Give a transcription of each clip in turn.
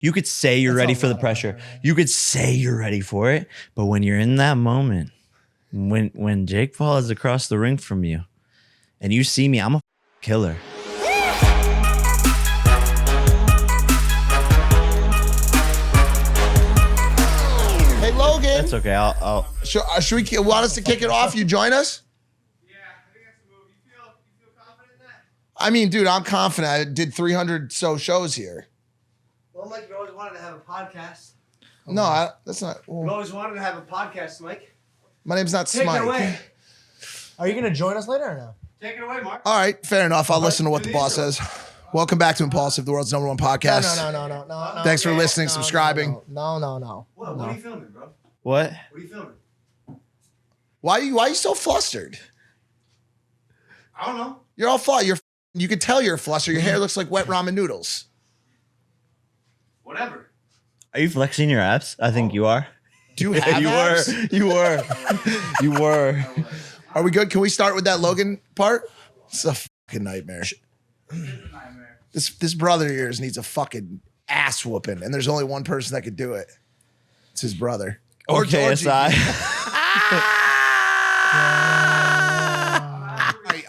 You could say you're ready for the pressure. You could say you're ready for it. But when you're in that moment, when Jake Paul is across the ring from you and you see me, I'm a killer. Hey, Logan. That's okay. I'll should we want us to kick it off? You join us? Yeah, I think that's the move. You feel confident in that? I mean, dude, I'm confident. I did 300 so shows here. Well, Mike, you always wanted to have a podcast. No, that's not. You always wanted to have a podcast, Mike. My name's not Take Smike. it away. Are you going to join us later or no? Take it away, Mark. All right, fair enough. I'll listen to what the boss says. Welcome back to Impaulsive, the world's #1 podcast. No. Thanks for listening, subscribing. No. What are you filming, bro? What? What are you filming? Why are you so flustered? I don't know. You're all flustered. You can tell you're flustered. Your hair looks like wet ramen noodles. Whatever. Are you flexing your abs? I think you are. Do you have abs? You were. Are we good? Can we start with that Logan part? It's a fucking nightmare. This brother of yours needs a fucking ass whooping, and there's only one person that could do it. It's his brother. Or KSI.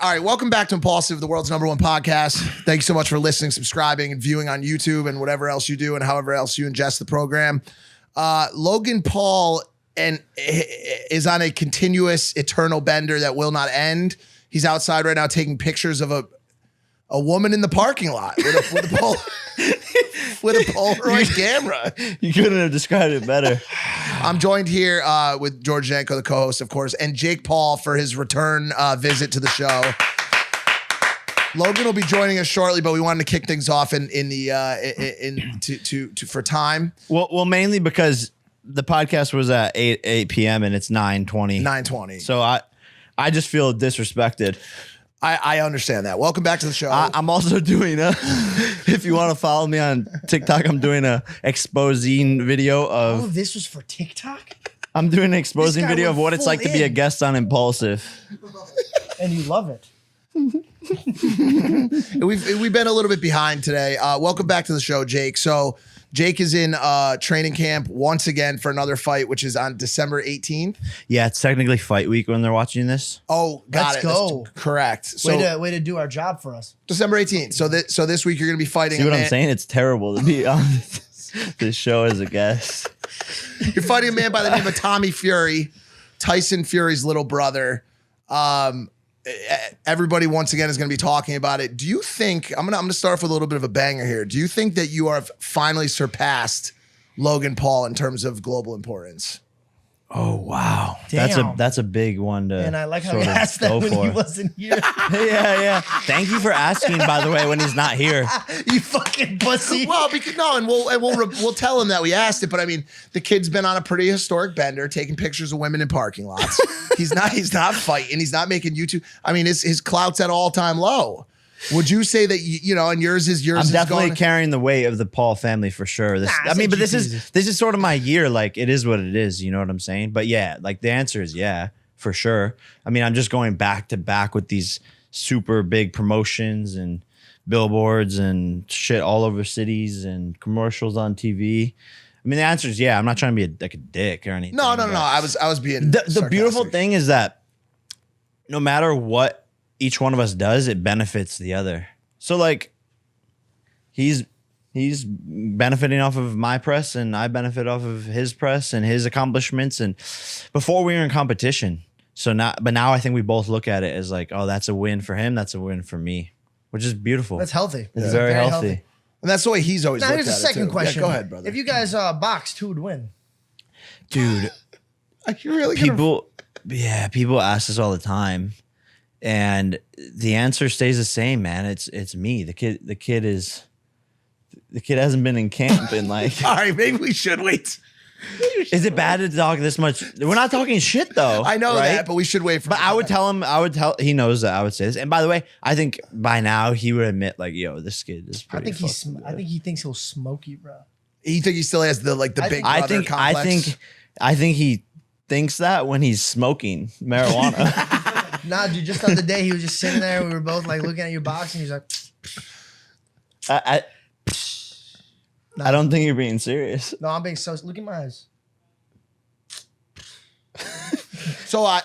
All right, welcome back to Impaulsive, the world's #1 podcast. Thank you so much for listening, subscribing, and viewing on YouTube and whatever else you do and however else you ingest the program. Logan Paul is on a continuous eternal bender that will not end. He's outside right now taking pictures of a woman in the parking lot with a Polaroid camera. You couldn't have described it better. I'm joined here with George Janko, the co-host, of course, and Jake Paul for his return visit to the show. Logan will be joining us shortly, but we wanted to kick things off for time. Well, mainly because the podcast was at 8 p.m. and it's 9:20. 9:20. So I just feel disrespected. I understand that. Welcome back to the show. I'm also doing if you want to follow me on TikTok, I'm doing a exposing video Oh, of. this was for TikTok? I'm doing an exposing This guy video of went what it's full like to be a in. guest on Impaulsive. And you love it. We've been a little bit behind today. Welcome back to the show, Jake. So Jake is in training camp once again for another fight, which is on December 18th. Yeah, it's technically fight week when they're watching this. Oh, got Let's it. go. That's correct. So Way to do our job for us. December 18th. So this week you're going to be fighting. See what I'm saying? It's terrible to be on this show as a guest. You're fighting a man by the name of Tommy Fury, Tyson Fury's little brother. Everybody once again is going to be talking about it. Do you think I'm gonna start off with a little bit of a banger here? Do you think that you have finally surpassed Logan Paul in terms of global importance? Oh wow, Damn. that's a big one to. And I like how sort you of asked that go when for. he wasn't here. Yeah. Thank you for asking, by the way, when he's not here. You fucking pussy. Well, because we'll tell him that we asked it, but I mean, the kid's been on a pretty historic bender, taking pictures of women in parking lots. He's not fighting. He's not making YouTube. I mean, his clout's at all-time low. Would you say that and yours is I'm definitely carrying the weight of the Paul family for sure. This is sort of my year. Like it is what it is. You know what I'm saying? But yeah, like the answer is yeah, for sure. I mean, I'm just going back to back with these super big promotions and billboards and shit all over cities and commercials on TV. I mean, the answer is yeah. I'm not trying to be like a dick or anything. No. I was being The beautiful thing is that no matter what each one of us does, it benefits the other. So like he's benefiting off of my press and I benefit off of his press and his accomplishments. And before we were in competition. Now I think we both look at it as like, oh, that's a win for him. That's a win for me, which is beautiful. That's healthy. It's very healthy. And that's the way he's always Now looked here's at a it second too. question. Yeah, go ahead, brother. If you guys boxed, who would win? Dude, Are you really gonna... people ask this all the time. And the answer stays the same, man. It's me. The kid hasn't been in camp in like. All right, maybe we should wait. Is it bad to talk this much? We're not talking shit though. I know right? that, but we should wait for. But I would tell him. He knows that I would say this. And by the way, I think by now he would admit like, yo, this kid is pretty. I think he thinks he'll smoke you, bro. You think he still has the big brother complex? I think he thinks that when he's smoking marijuana. Nah, dude, just the other day he was just sitting there. We were both like looking at your box and he's like, I don't think you're being serious. No, I'm being so. Look at my eyes. So I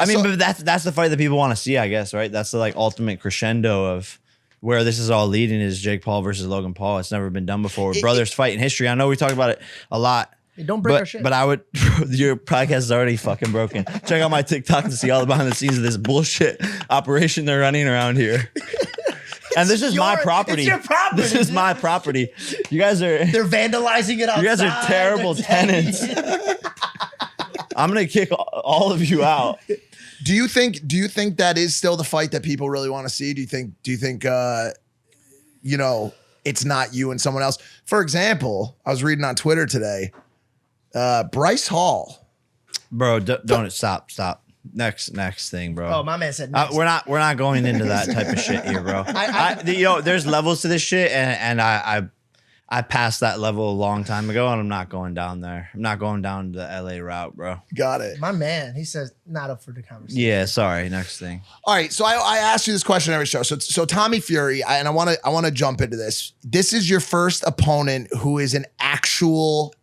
mean, but that's the fight that people want to see, I guess, right? That's the like ultimate crescendo of where this is all leading is Jake Paul versus Logan Paul. It's never been done before. Brothers fight in history. I know we talk about it a lot. Hey, don't break our shit. But I would, your podcast is already fucking broken. Check out my TikTok to see all the behind the scenes of this bullshit operation they're running around here. And this is my property. It's your property. This is my property. You guys are. They're vandalizing it outside. You guys are terrible tenants. I'm gonna kick all of you out. do you think that is still the fight that people really want to see? Do you think you know, it's not you and someone else? For example, I was reading on Twitter today, Bryce Hall. Bro, don't stop. Next thing, bro. Oh, my man said next. We're not going into that type of shit here, bro. You know, there's levels to this shit, and I passed that level a long time ago, and I'm not going down there. I'm not going down the LA route, bro. Got it. My man, he says not up for the conversation. Yeah, sorry. Next thing. All right, so I asked you this question every show. So Tommy Fury, and I want to jump into this. This is your first opponent who is an actual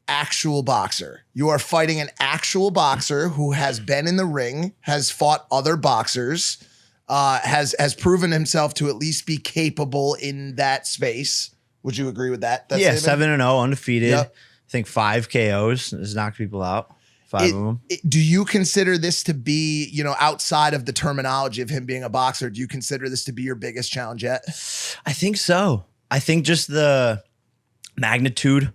boxer. You are fighting an actual boxer who has been in the ring, has fought other boxers, has proven himself to at least be capable in that space. Would you agree with that? Yeah, 7-0, undefeated. Yep. I think 5 KOs has knocked people out. 5 of them. Do you consider this to be, you know, outside of the terminology of him being a boxer, do you consider this to be your biggest challenge yet? I think so. I think just the magnitude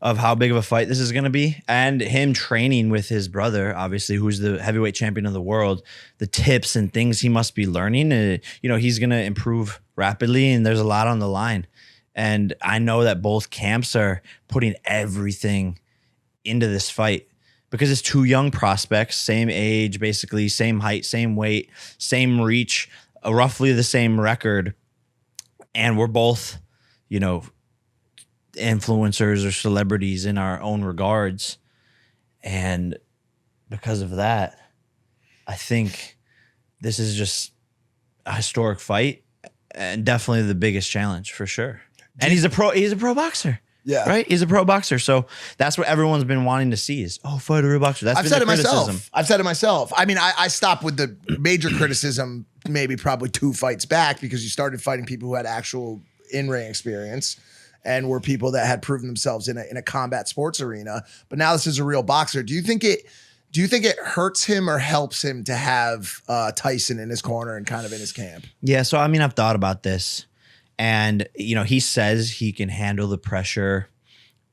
of how big of a fight this is going to be, and him training with his brother, obviously, who's the heavyweight champion of the world, the tips and things he must be learning. You know, he's going to improve rapidly, and there's a lot on the line. And I know that both camps are putting everything into this fight because it's 2 young prospects, same age, basically, same height, same weight, same reach, roughly the same record. And we're both, you know, influencers or celebrities in our own regards. And because of that, I think this is just a historic fight and definitely the biggest challenge for sure. And he's a pro boxer. Yeah. Right? He's a pro boxer. So that's what everyone's been wanting to see is, fight a real boxer. That's I've said it myself. I've said it myself. I mean, I stopped with the major criticism maybe probably 2 fights back because you started fighting people who had actual in-ring experience and were people that had proven themselves in a combat sports arena. But now this is a real boxer. Do you think it hurts him or helps him to have Tyson in his corner and kind of in his camp? Yeah, so I mean, I've thought about this. And, you know, he says he can handle the pressure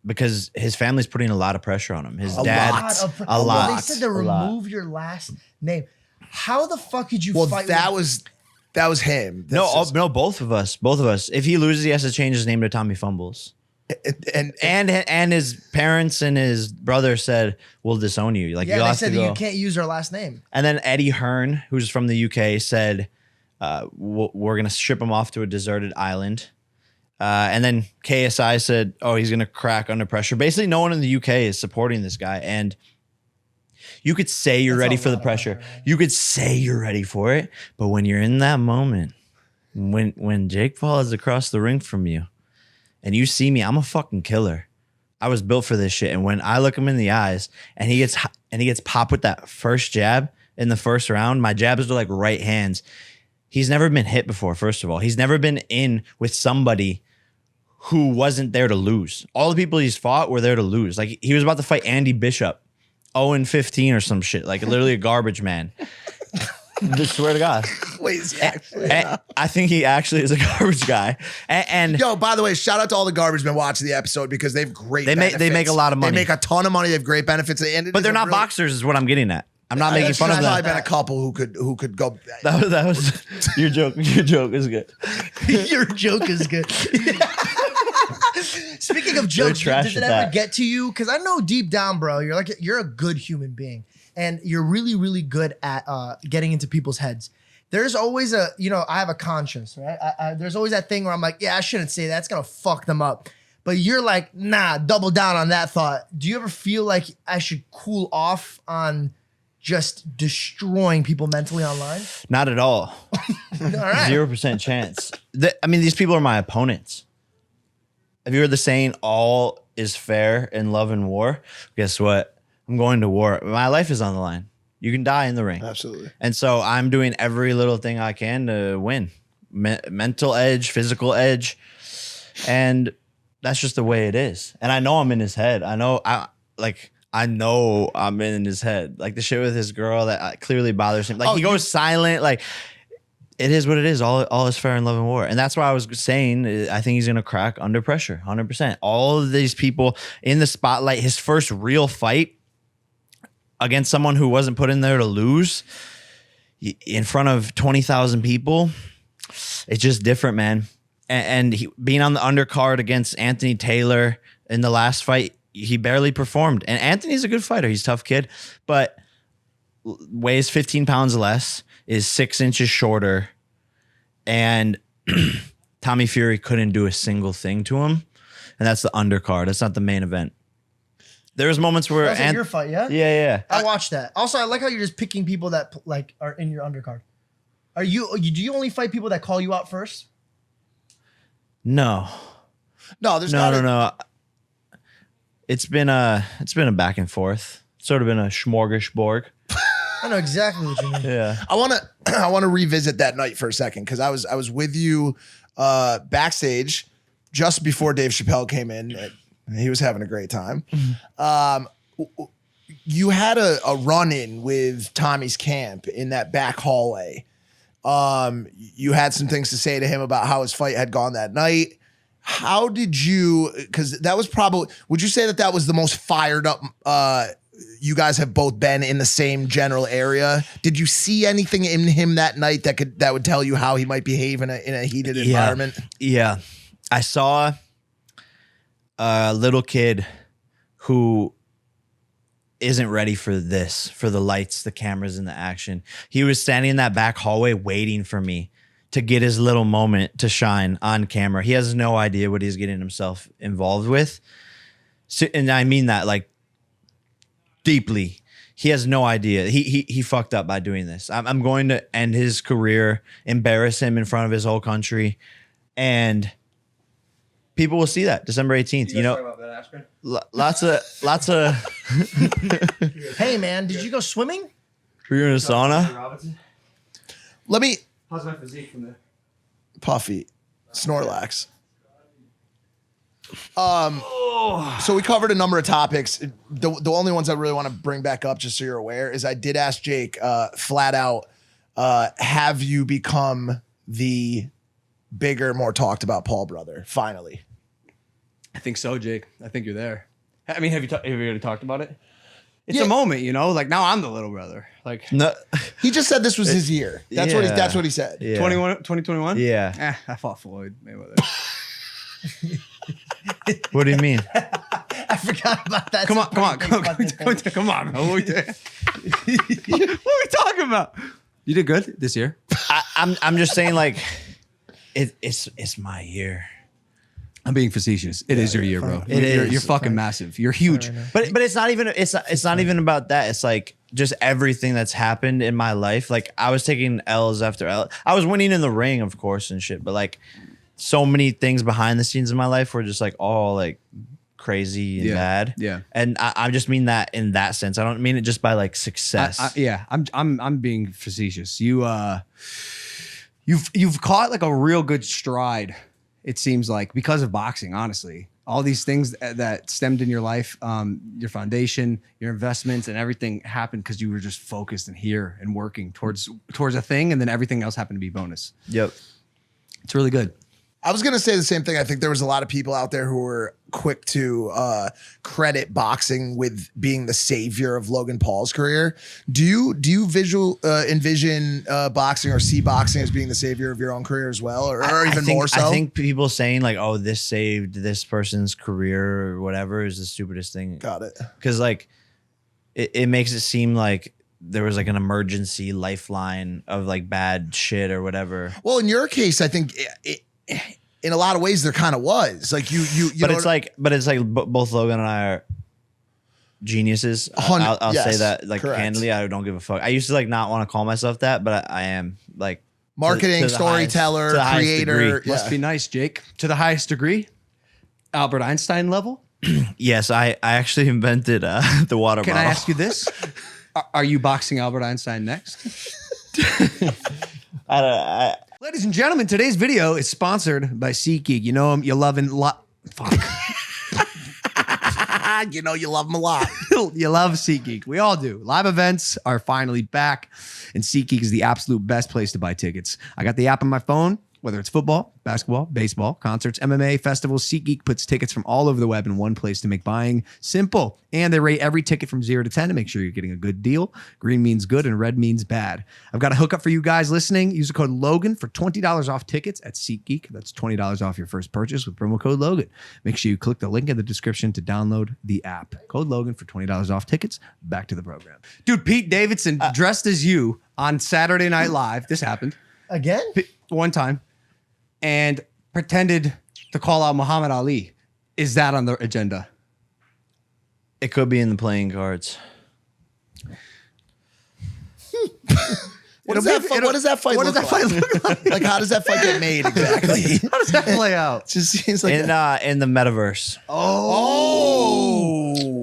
because his family's putting a lot of pressure on him. His dad, a lot. They said to remove your last name. How the fuck did you fight? That was him. No, both of us. If he loses, he has to change his name to Tommy Fumbles. And his parents and his brother said, we'll disown you. Like, yeah, they said that you can't use our last name. And then Eddie Hearn, who's from the UK, said, we're going to ship him off to a deserted island. And then KSI said, he's going to crack under pressure. Basically, no one in the UK is supporting this guy. And you could say you're ready for the pressure. You could say you're ready for it. But when you're in that moment, when Jake Paul is across the ring from you and you see me, I'm a fucking killer. I was built for this shit. And when I look him in the eyes and he gets popped with that first jab in the first round, my jabs are like right hands. He's never been hit before, first of all. He's never been in with somebody who wasn't there to lose. All the people he's fought were there to lose. Like, he was about to fight Andy Bishop, 0-15 or some shit. Like, literally a garbage man. Just swear to God. Wait, is he actually? I think he actually is a garbage guy. And yo, by the way, shout out to all the garbage men watching the episode because they have great benefits. They make a lot of money. They make a ton of money. They have great benefits. But they're not boxers is what I'm getting at. I'm not making fun of them. There's probably been a couple who could go. That was your joke. Your joke is good. Your joke is good. Speaking of jokes, does it ever get to you? Because I know deep down, bro, you're a good human being, and you're really, really good at getting into people's heads. There's always I have a conscience, right? There's always that thing where I'm like, yeah, I shouldn't say that. It's gonna fuck them up. But you're like, nah, double down on that thought. Do you ever feel like I should cool off on just destroying people mentally online? Not at all. All right. 0% chance. I mean, these people are my opponents. Have you heard the saying, all is fair in love and war? Guess what? I'm going to war. My life is on the line. You can die in the ring. Absolutely. And so I'm doing every little thing I can to win. Mental edge, physical edge. And that's just the way it is. And I know I'm in his head. I know I'm in his head. Like the shit with his girl that clearly bothers him. Like he goes silent. Like it is what it is. All is fair in love and war. And that's why I was saying I think he's going to crack under pressure, 100%. All of these people in the spotlight, his first real fight against someone who wasn't put in there to lose in front of 20,000 people, it's just different, man. And being on the undercard against Anthony Taylor in the last fight, he barely performed. And Anthony's a good fighter. He's a tough kid, but weighs 15 pounds less, is 6 inches shorter, and Tommy Fury couldn't do a single thing to him. And that's the undercard. That's not the main event. There was moments where that was your fight, yeah? Yeah. I watched that. Also, I like how you're just picking people that like are in your undercard. Do you only fight people that call you out first? No. No. It's been a back and forth. Sort of been a smorgasbord. I know exactly what you mean. Yeah. I want to revisit that night for a second because I was with you backstage just before Dave Chappelle came in. He was having a great time. You had a run-in with Tommy's camp in that back hallway. You had some things to say to him about how his fight had gone that night. How did you, because that was probably, would you say that was the most fired up you guys have both been in the same general area? Did you see anything in him that night that would tell you how he might behave in a heated environment? Yeah. I saw a little kid who isn't ready for this, for the lights, the cameras, and the action. He was standing in that back hallway waiting for me to get his little moment to shine on camera. He has no idea what he's getting himself involved with. So, and I mean that like deeply. He has no idea. He fucked up by doing this. I'm going to end his career, embarrass him in front of his whole country, and people will see that December 18th. You know, lots of. Hey man, did you go swimming? Were you in a sauna? Let me. How's my physique from there? Puffy, Snorlax. So we covered a number of topics. The only ones I really want to bring back up, just so you're aware, is I did ask Jake flat out, have you become the bigger, more talked about Paul brother? Finally. I think so, Jake. I think you're there. I mean, have you already talked about it? It's a moment, you know. Like now, I'm the little brother. Like No. He just said this was his year. That's what he said. Yeah. 2021. Yeah. I fought Floyd Mayweather. What do you mean? I forgot about that. Come on. Man. What are we talking about? You did good this year. I'm just saying, like, it's my year. I'm being facetious. It is your year, bro. You're fucking massive. You're huge. But it's not even about that. It's like just everything that's happened in my life. Like I was taking L's after L. I was winning in the ring, of course, and shit. But like so many things behind the scenes in my life were just like all like crazy and bad. Yeah. And I just mean that in that sense. I don't mean it just by like success. I'm being facetious. You've caught like a real good stride. It seems like because of boxing, honestly, all these things that stemmed in your life, your foundation, your investments, and everything happened because you were just focused and here and working towards a thing, and then everything else happened to be bonus. Yep, it's really good. I was going to say the same thing. I think there was a lot of people out there who were quick to credit boxing with being the savior of Logan Paul's career. Do you envision boxing or see boxing as being the savior of your own career as well, or even more so? I think people saying like, "Oh, this saved this person's career" or whatever is the stupidest thing. Got it. Because like, it makes it seem like there was like an emergency lifeline of like bad shit or whatever. Well, in your case, I think in a lot of ways there kind of was like you. But it's like both Logan and I are geniuses. I'll say that like correct. candidly. I don't give a fuck. I used to like not want to call myself that, but I am like marketing, to storyteller, highest creator. degree. Must be nice, Jake. To the highest degree. Albert Einstein level? Yes, I actually invented the water Can bottle. I ask you this? Are you boxing Albert Einstein next? Ladies and gentlemen, today's video is sponsored by SeatGeek. You know him, you love him. Fuck. You know you love them a lot. You love SeatGeek. We all do. Live events are finally back, and SeatGeek is the absolute best place to buy tickets. I got the app on my phone. Whether it's football, basketball, baseball, concerts, MMA, festivals, SeatGeek puts tickets from all over the web in one place to make buying simple. And they rate every ticket from 0 to 10 to make sure you're getting a good deal. Green means good and red means bad. I've got a hookup for you guys listening. Use the code Logan for $20 off tickets at SeatGeek. That's $20 off your first purchase with promo code Logan. Make sure you click the link in the description to download the app. Code Logan for $20 off tickets. Back to the program. Dude, Pete Davidson dressed as you on Saturday Night Live. This happened. Again? One time. And pretended to call out Muhammad Ali. Is that on the agenda? It could be in the playing cards. What does that fight look like? Like, how does that fight get made exactly? How does that play out? Just seems like In the metaverse.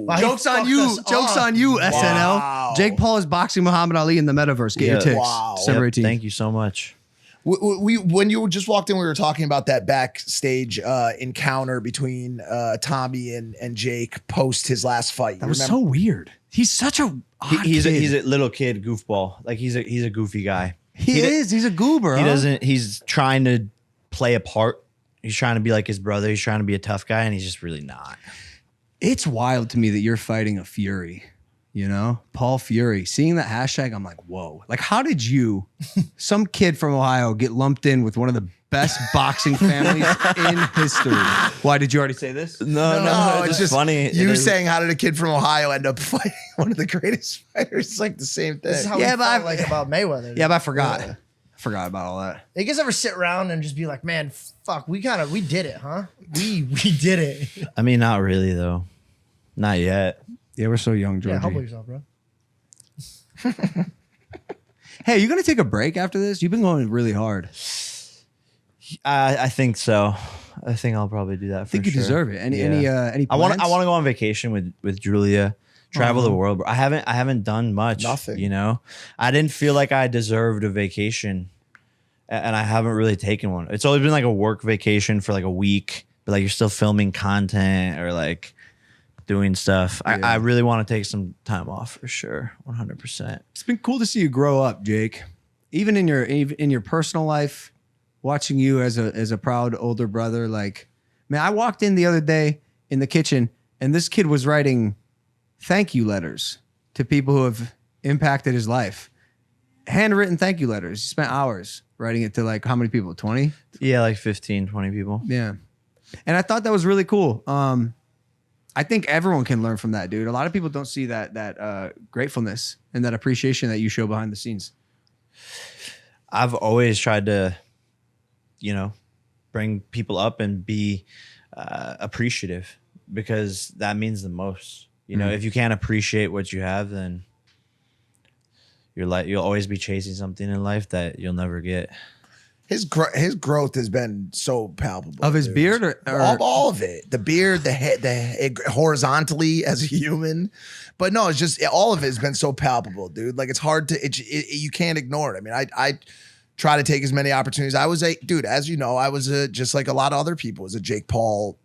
Wow, Jokes he on fucked you. us Jokes up. on you, SNL. Wow. Jake Paul is boxing Muhammad Ali in the metaverse. Get your Yeah. ticks. Wow. December Yep, 18th. thank you so much. we when you just walked in, we were talking about that backstage encounter between Tommy and Jake post his last fight. That was so weird. He's such a odd He's kid. a little kid goofball. Like he's a goofy guy. He is. He's a goober. He huh? doesn't. He's trying to play a part. He's trying to be like his brother. He's trying to be a tough guy, and he's just really not. It's wild to me that you're fighting a Fury. You know, Paul Fury. Seeing that hashtag, I'm like, whoa. Like, how did you, some kid from Ohio, get lumped in with one of the best boxing families in history? Why did you already say this? No, it's just funny. You It is- saying how did a kid from Ohio end up fighting one of the greatest fighters? It's like the same thing. This is how Yeah, we but felt like about Mayweather. Yeah, but I forgot. I forgot about all that. You guys ever sit around and just be like, man, fuck, we did it, huh? We did it. I mean, not really though. Not yet. Yeah, we're so young, Georgie. Yeah, humble yourself, bro. Hey, you gonna take a break after this? You've been going really hard. I think so. I think I'll probably do that. I think you sure. deserve it. Any I plans? want to go on vacation with Julia. Travel the world. Bro. I haven't done much. Nothing. You know, I didn't feel like I deserved a vacation, and I haven't really taken one. It's always been like a work vacation for like a week, but like you're still filming content or like doing stuff. Yeah. I really want to take some time off for sure. 100%. It's been cool to see you grow up, Jake. Even in your personal life, watching you as a proud older brother. Like, man, I walked in the other day in the kitchen, and this kid was writing thank you letters to people who have impacted his life. Handwritten thank you letters. He spent hours writing it to like how many people? 20? Yeah, like 15, 20 people. Yeah. And I thought that was really cool. I think everyone can learn from that, dude. A lot of people don't see that gratefulness and that appreciation that you show behind the scenes. I've always tried to, you know, bring people up and be appreciative because that means the most. You know, if you can't appreciate what you have, then you'll always be chasing something in life that you'll never get. His growth has been so palpable. Of his dude. beard or all of it. The beard, the head, horizontally as a human. But no, it's just all of it has been so palpable, dude. Like it's hard to you can't ignore it. I mean, I try to take as many opportunities. I was as you know, I was just like a lot of other people, was a Jake Paul,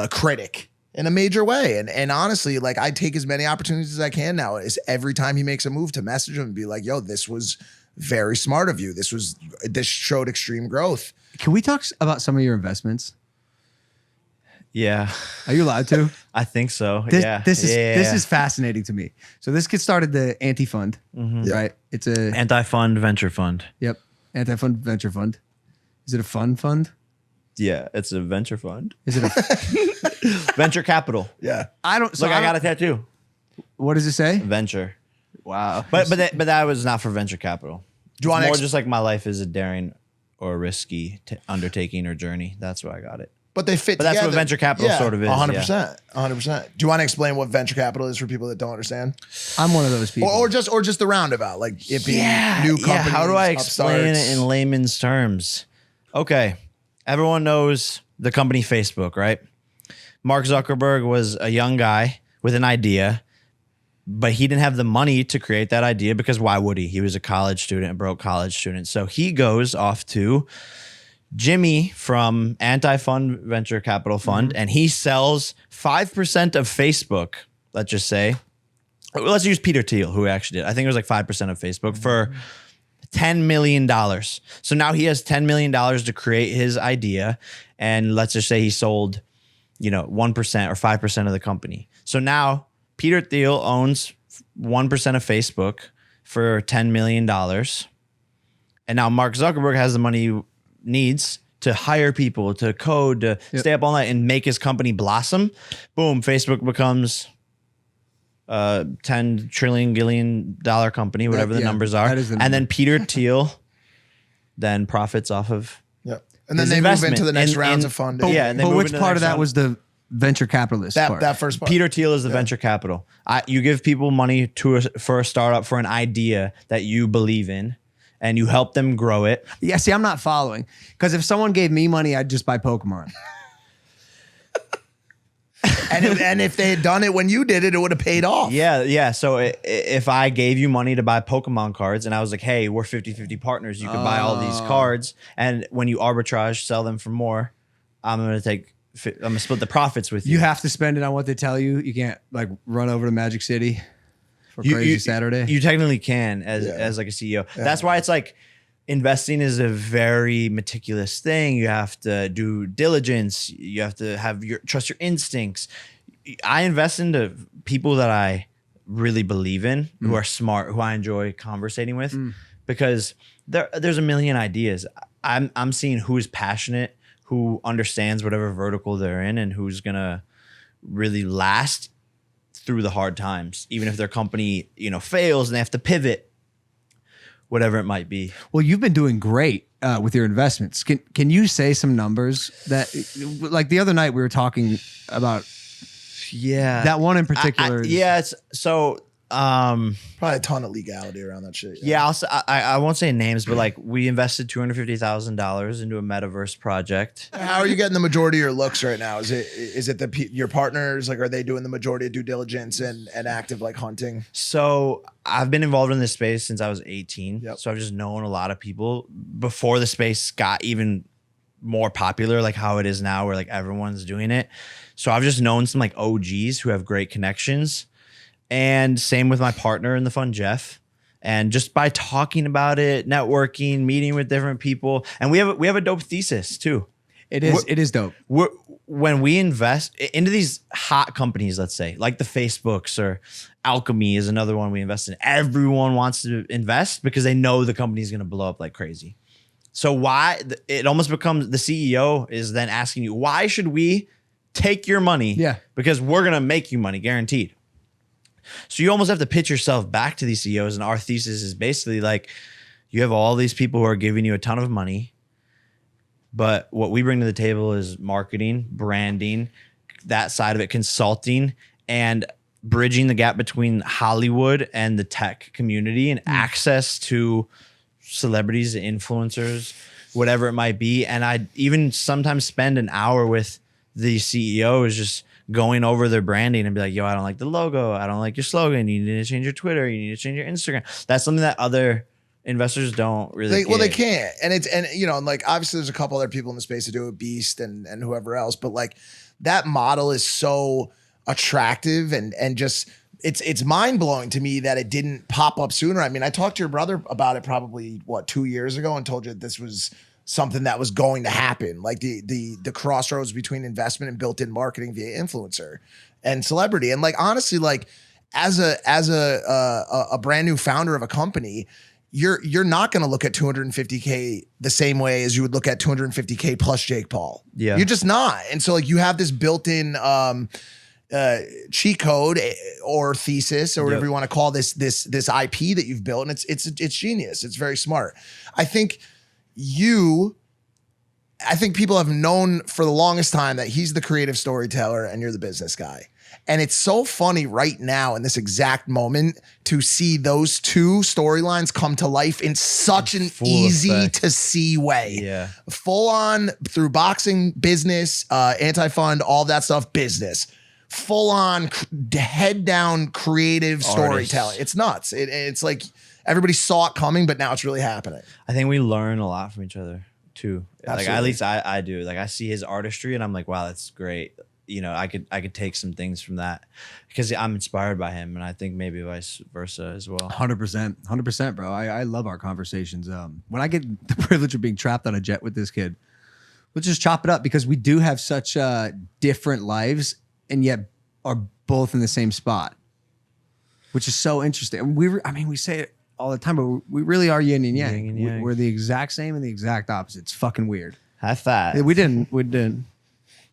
critic in a major way. And honestly, like I take as many opportunities as I can now. Is every time he makes a move to message him and be like, yo, this was very smart of you. This showed extreme growth. Can we talk about some of your investments? Yeah, Are you allowed to? I think so. This is fascinating to me. So this kid started the anti-fund, right? It's a Anti-fund venture fund. yep, anti-fund venture fund. Is it a fund? Yeah, it's a venture fund. Is it a Venture capital. Yeah. I don't so Look, I got a tattoo. What does it say? Venture. Wow. But that was not for venture capital. Do you want more to just like my life is a daring or risky undertaking or journey. That's why I got it. But they fit But that's what together. venture capital sort of is, 100%. 100%. Do you want to explain what venture capital is for people that don't understand? I'm one of those people. Or just the roundabout, like it being new companies. How do I explain upstarts. it in layman's terms? Okay. Everyone knows the company Facebook, right? Mark Zuckerberg was a young guy with an idea, but he didn't have the money to create that idea because why would he? He was a college student, a broke college student. So he goes off to Jimmy from Anti-Fund Venture Capital Fund, and he sells 5% of Facebook, let's just say. Let's use Peter Thiel, who actually did. I think it was like 5% of Facebook for $10 million. So now he has $10 million to create his idea. And let's just say he sold, 1% or 5% of the company. So now Peter Thiel owns 1% of Facebook for $10 million. And now Mark Zuckerberg has the money he needs to hire people, to code, to stay up all night and make his company blossom. Boom, Facebook becomes $10 trillion company, whatever the numbers are. And then Peter Thiel then profits off of and then they move into the next rounds of funding. But which part of that was the venture capitalist part? That first part. Peter Thiel is the venture capital. You give people money for a startup, for an idea that you believe in, and you help them grow it. Yeah, see, I'm not following. Because if someone gave me money, I'd just buy Pokemon. and if they had done it when you did it, it would have paid off. Yeah. So if I gave you money to buy Pokemon cards and I was like, hey, we're 50-50 partners. You could buy all these cards. And when you arbitrage, sell them for more, I'm going to split the profits with you. You have to spend it on what they tell you. You can't like run over to Magic City for crazy Saturday. You technically can as like a CEO. Yeah. That's why it's like investing is a very meticulous thing. You have to do diligence. You have to trust your instincts. I invest into people that I really believe in, who are smart, who I enjoy conversating with, because there's a million ideas. I'm seeing who is passionate, who understands whatever vertical they're in, and who's gonna really last through the hard times, even if their company, fails and they have to pivot, whatever it might be. Well, you've been doing great with your investments. Can you say some numbers that, like the other night we were talking about? Yeah, that one in particular. Probably a ton of legality around that shit. Yeah, I won't say names, but like we invested $250,000 into a Metaverse project. How are you getting the majority of your looks right now? Is it your partners? Like, are they doing the majority of due diligence and active like hunting? So I've been involved in this space since I was 18. Yep. So I've just known a lot of people before the space got even more popular, like how it is now, where like everyone's doing it. So I've just known some like OGs who have great connections. And same with my partner in the fund, Jeff. And just by talking about it, networking, meeting with different people, and we have a dope thesis too. It is dope. When we invest into these hot companies, let's say like the Facebooks, or Alchemy is another one we invest in. Everyone wants to invest because they know the company is going to blow up like crazy. So why it almost becomes the CEO is then asking you, why should we take your money? Yeah, because we're going to make you money, guaranteed. So you almost have to pitch yourself back to these CEOs. And our thesis is basically like, you have all these people who are giving you a ton of money, but what we bring to the table is marketing, branding, that side of it, consulting, and bridging the gap between Hollywood and the tech community, and access to celebrities, influencers, whatever it might be. And I even sometimes spend an hour with the CEOs just going over their branding and be like, yo, I don't like the logo. I don't like your slogan. You need to change your Twitter. You need to change your Instagram. That's something that other investors don't really Well, they can't. And like obviously there's a couple other people in the space that do it, Beast and whoever else, but like that model is so attractive and just it's mind-blowing to me that it didn't pop up sooner. I mean, I talked to your brother about it probably 2 years ago and told you this was something that was going to happen, like the crossroads between investment and built-in marketing via influencer and celebrity. And like honestly, like as a brand new founder of a company, you're not going to look at 250K the same way as you would look at 250K plus Jake Paul. Yeah, you're just not. And so like you have this built-in cheat code or thesis or whatever you want to call this IP that you've built, and it's genius. It's very smart. I think you I think people have known for the longest time that he's the creative storyteller and you're the business guy. And it's so funny right now in this exact moment to see those two storylines come to life in such an Full easy effect. to see way. Yeah. Full on through boxing, business, anti-fund, all that stuff, business. Full on head down creative storytelling. It's nuts. It's like everybody saw it coming, but now it's really happening. I think we learn a lot from each other too. Like Absolutely. at least I do. Like I see his artistry and I'm like, wow, that's great. You know, I could take some things from that because I'm inspired by him, and I think maybe vice versa as well. 100%, bro. I love our conversations. When I get the privilege of being trapped on a jet with this kid, we'll just chop it up because we do have such different lives and yet are both in the same spot, which is so interesting. And we say it all the time, but we really are yin and yang. Yin and yang. We're the exact same and the exact opposite. It's fucking weird. High five. We didn't.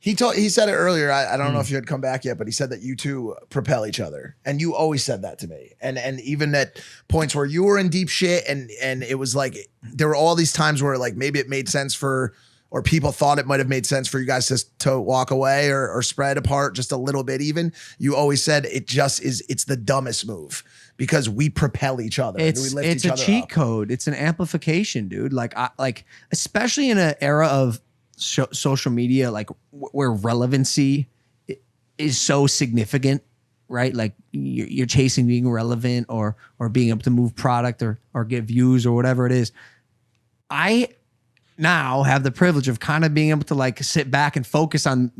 He said it earlier. I don't know if you had come back yet, but he said that you two propel each other, and you always said that to me. And even at points where you were in deep shit, and it was like there were all these times where like maybe it made sense or people thought it might have made sense for you guys to walk away or spread apart just a little bit. Even you always said it's the dumbest move because we propel each other. And we lift It's each a other cheat up. code. It's an amplification, dude. Like especially in an era of social media, like where relevancy is so significant, right? Like you're chasing being relevant or being able to move product or get views or whatever it is. I now have the privilege of kind of being able to like sit back and focus on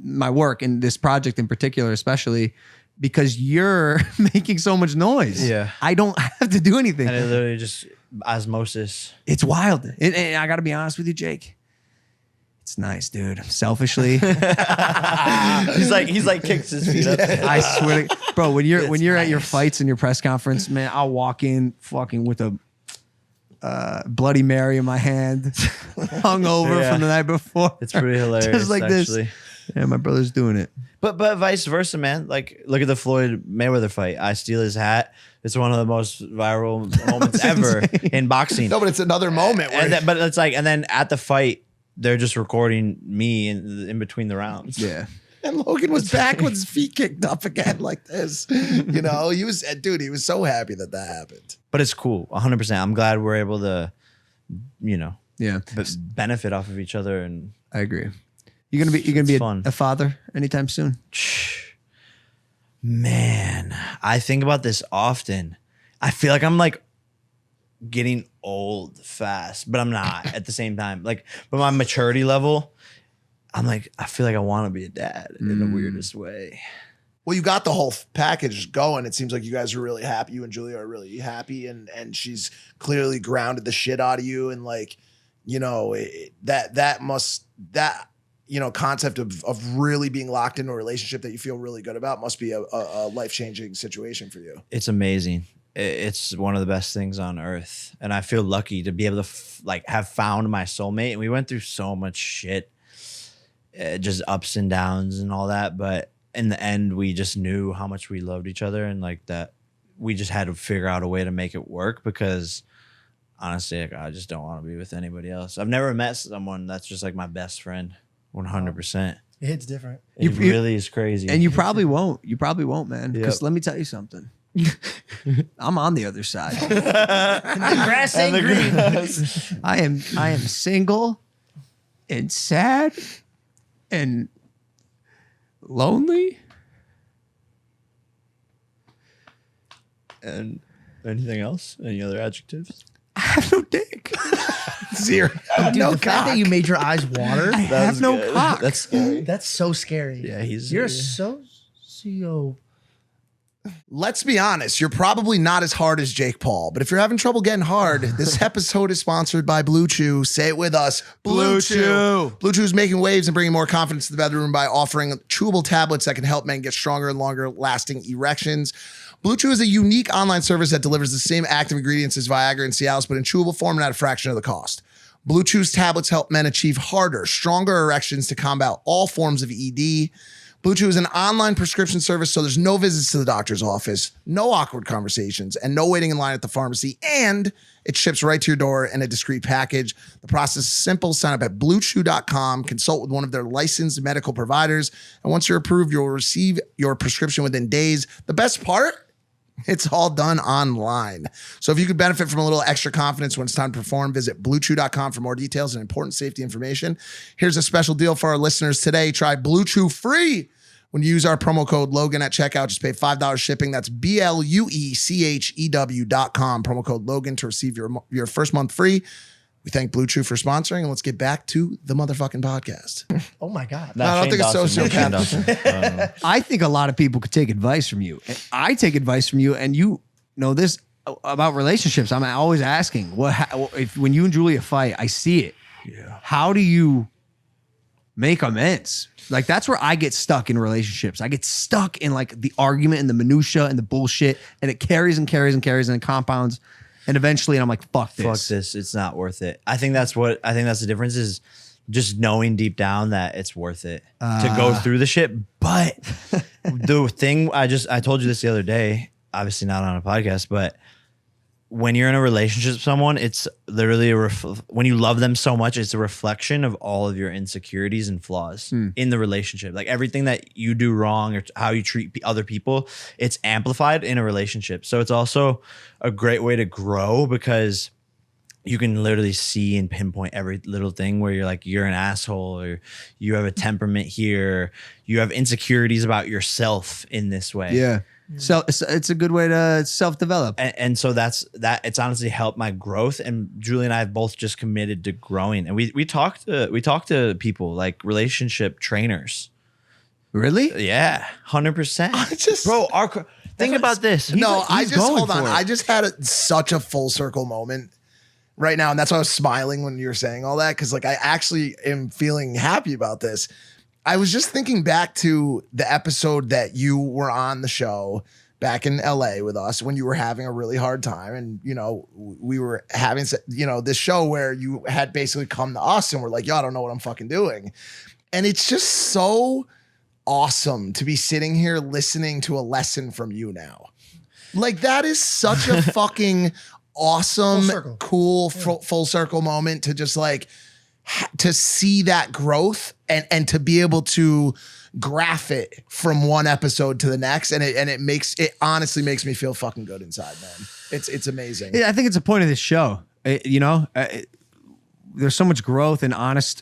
my work and this project in particular, especially because you're making so much noise. Yeah. I don't have to do anything. And it literally just osmosis. It's wild. And I got to be honest with you, Jake. It's nice, dude. Selfishly, he's like kicks his feet up. I swear, bro. When you're at your nice. fights and your press conference, man, I'll walk in fucking with a Bloody Mary in my hand, hungover Yeah. from the night before. It's pretty hilarious. Just like actually. this. Yeah, my brother's doing it. But vice versa, man. Like, look at the Floyd Mayweather fight. I steal his hat. It's one of the most viral moments ever in boxing. No, but it's another moment. Where But it's like, and then at the fight, they're just recording me in between the rounds. Yeah. And Logan was back with his feet kicked up again like this. You know, he was so happy that happened. But it's cool, 100%. I'm glad we're able to, Yeah. benefit off of each other. And I agree. You're gonna be fun. a father anytime soon? Man, I think about this often. I feel like I'm like getting old fast, but I'm not at the same time. Like, but my maturity level, I'm like, I feel like I want to be a dad in the weirdest way. Well, you got the whole package going. It seems like you guys are really happy. You and Julia are really happy, and she's clearly grounded the shit out of you. And like, that concept of really being locked into a relationship that you feel really good about must be a life-changing situation for you. It's amazing. It's one of the best things on earth. And I feel lucky to be able to have found my soulmate. And we went through so much shit, just ups and downs and all that. But in the end, we just knew how much we loved each other, and like that we just had to figure out a way to make it work, because honestly, like, I just don't want to be with anybody else. I've never met someone that's just like my best friend. 100%. It hits different. It really is crazy. And you probably won't. You probably won't, man. Because Yep. let me tell you something. I'm on the other side. The grass ain't green. I am single and sad and lonely. And anything else? Any other adjectives? I have no dick. Zero. Dude, No the fact that cock. you made your eyes water, I have no good. cock. That's scary. that's so scary. Yeah, You're socio. Let's be honest, you're probably not as hard as Jake Paul, but if you're having trouble getting hard, this episode is sponsored by Blue Chew. Say it with us. Blue Chew. Blue Chew is making waves and bringing more confidence to the bedroom by offering chewable tablets that can help men get stronger and longer lasting erections. Blue Chew is a unique online service that delivers the same active ingredients as Viagra and Cialis, but in chewable form and at a fraction of the cost. Blue Chew's tablets help men achieve harder, stronger erections to combat all forms of ED. Blue Chew is an online prescription service, so there's no visits to the doctor's office, no awkward conversations, and no waiting in line at the pharmacy. And it ships right to your door in a discreet package. The process is simple. Sign up at bluechew.com, consult with one of their licensed medical providers, and once you're approved, you'll receive your prescription within days. The best part? It's all done online. So if you could benefit from a little extra confidence when it's time to perform, visit bluechew.com for more details and important safety information. Here's a special deal for our listeners today. Try Blue Chew free when you use our promo code Logan at checkout. Just pay $5 shipping. That's BLUECHEW.com. Promo code Logan to receive your first month free. We thank Blue Chew for sponsoring, and let's get back to the motherfucking podcast. Oh my God. No, I don't think it's sociopath. I think a lot of people could take advice from you. And I take advice from you, and you know this about relationships. I'm always asking, when you and Julia fight, I see it. Yeah. How do you make amends? Like, that's where I get stuck in relationships. I get stuck in like the argument and the minutia and the bullshit, and it carries and carries and carries and it compounds. And eventually I'm like, fuck this. Fuck this. It's not worth it. I think that's the difference is just knowing deep down that it's worth it to go through the shit. But the thing I told you this the other day, obviously not on a podcast, but when you're in a relationship with someone, it's literally when you love them so much, it's a reflection of all of your insecurities and flaws in the relationship. Like everything that you do wrong or how you treat other people, it's amplified in a relationship. So it's also a great way to grow because you can literally see and pinpoint every little thing where you're like, you're an asshole or you have a temperament here. You have insecurities about yourself in this way. Yeah. So it's a good way to self-develop. And so it's honestly helped my growth. And Julie and I have both just committed to growing. And we talk to people like relationship trainers. Really? Yeah, 100%. Bro, think about this. Hold on. I just had such a full circle moment right now. And that's why I was smiling when you were saying all that. Cause like, I actually am feeling happy about this. I was just thinking back to the episode that you were on the show back in LA with us when you were having a really hard time. And, you know, we were having, you know, this show where you had basically come to us and we're like, yo, I don't know what I'm fucking doing. And it's just so awesome to be sitting here listening to a lesson from you now. Like that is such a fucking awesome, cool, full circle moment to just like, to see that growth and to be able to graph it from one episode to the next. And it honestly makes me feel fucking good inside, man. It's amazing. Yeah, I think it's a point of this show. There's so much growth and honest,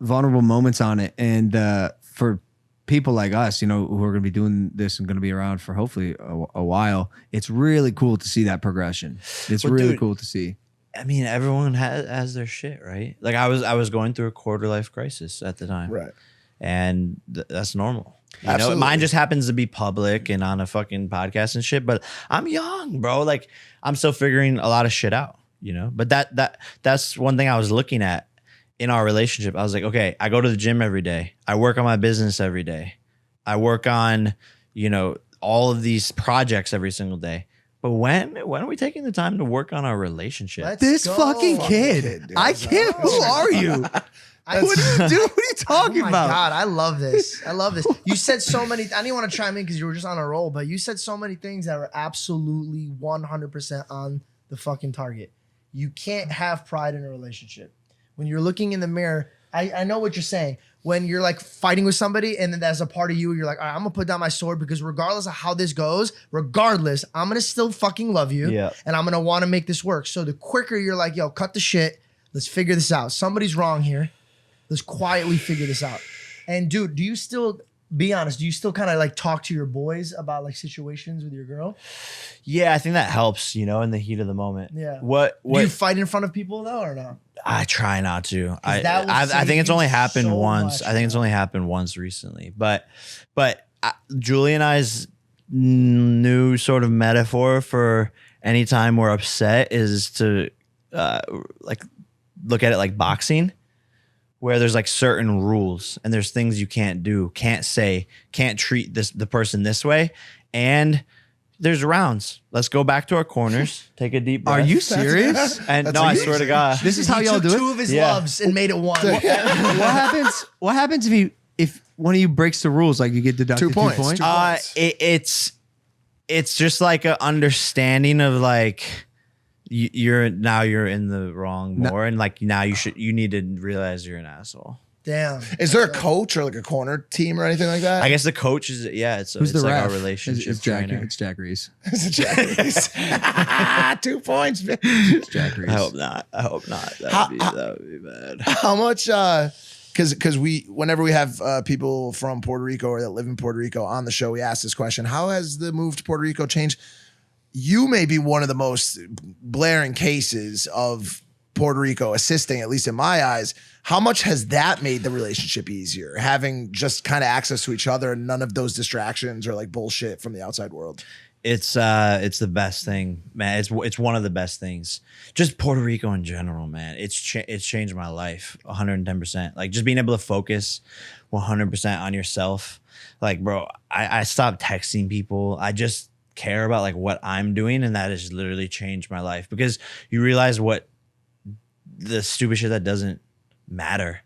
vulnerable moments on it. And for people like us, you know, who are going to be doing this and going to be around for hopefully a while, it's really cool to see that progression. It's really cool to see. I mean, everyone has their shit, right? Like I was going through a quarter life crisis at the time, right? And that's normal. You Absolutely. know, mine just happens to be public and on a fucking podcast and shit. But I'm young, bro. Like I'm still figuring a lot of shit out. You know, but that's one thing I was looking at in our relationship. I was like, okay, I go to the gym every day. I work on my business every day. I work on, you know, all of these projects every single day. But when are we taking the time to work on our relationship? This fucking kid. I can't. Who are you? What do you do? What are you talking about? Oh my God, I love this. I love this. You said so many. I didn't want to chime in because you were just on a roll, but you said so many things that were absolutely 100% on the fucking target. You can't have pride in a relationship. When you're looking in the mirror, I know what you're saying. When you're like fighting with somebody and then as a part of you, you're like, all right, I'm gonna put down my sword because regardless of how this goes, I'm gonna still fucking love you. Yeah. And I'm gonna wanna make this work. So the quicker you're like, yo, cut the shit. Let's figure this out. Somebody's wrong here. Let's quietly figure this out. And dude, do you still, be honest, do you still kind of like talk to your boys about like situations with your girl? Yeah, I think that helps, you know, in the heat of the moment. Yeah. What Do you fight in front of people though or no? I try not to. I save think it's you only happened so once. much, I think it's only happened once recently. But Julie and I's new sort of metaphor for anytime we're upset is to like look at it like boxing, where there's like certain rules and there's things you can't do, can't say, can't treat the person this way, and there's rounds. Let's go back to our corners. Take a deep breath. Are you serious? And no, I swear to God. This is how He y'all took do two it? of his Yeah. loves and made it one. What happens if he if one of you breaks the rules, like you get deducted 2 points. 2 points. It's just like an understanding of like you're in the wrong more, and like now you need to realize you're an asshole. Damn. Is there a coach or like a corner team or anything like that? I guess the coach is Who's the like ref? our relationship It's Jack. trainer. It's Jack Reese. It's a Jack. 2 points. It's Jack Reese. I hope not. That would be bad. How much? Because whenever we have people from Puerto Rico or that live in Puerto Rico on the show, we ask this question: how has the move to Puerto Rico changed? You may be one of the most blaring cases of Puerto Rico assisting, at least in my eyes. How much has that made the relationship easier? Having just kind of access to each other and none of those distractions or like bullshit from the outside world. It's the best thing, man. It's one of the best things. Just Puerto Rico in general, man. It's changed my life 110%. Like just being able to focus 100% on yourself. Like, bro, I stopped texting people. I just care about like what I'm doing, and that has literally changed my life because you realize what the stupid shit that doesn't matter.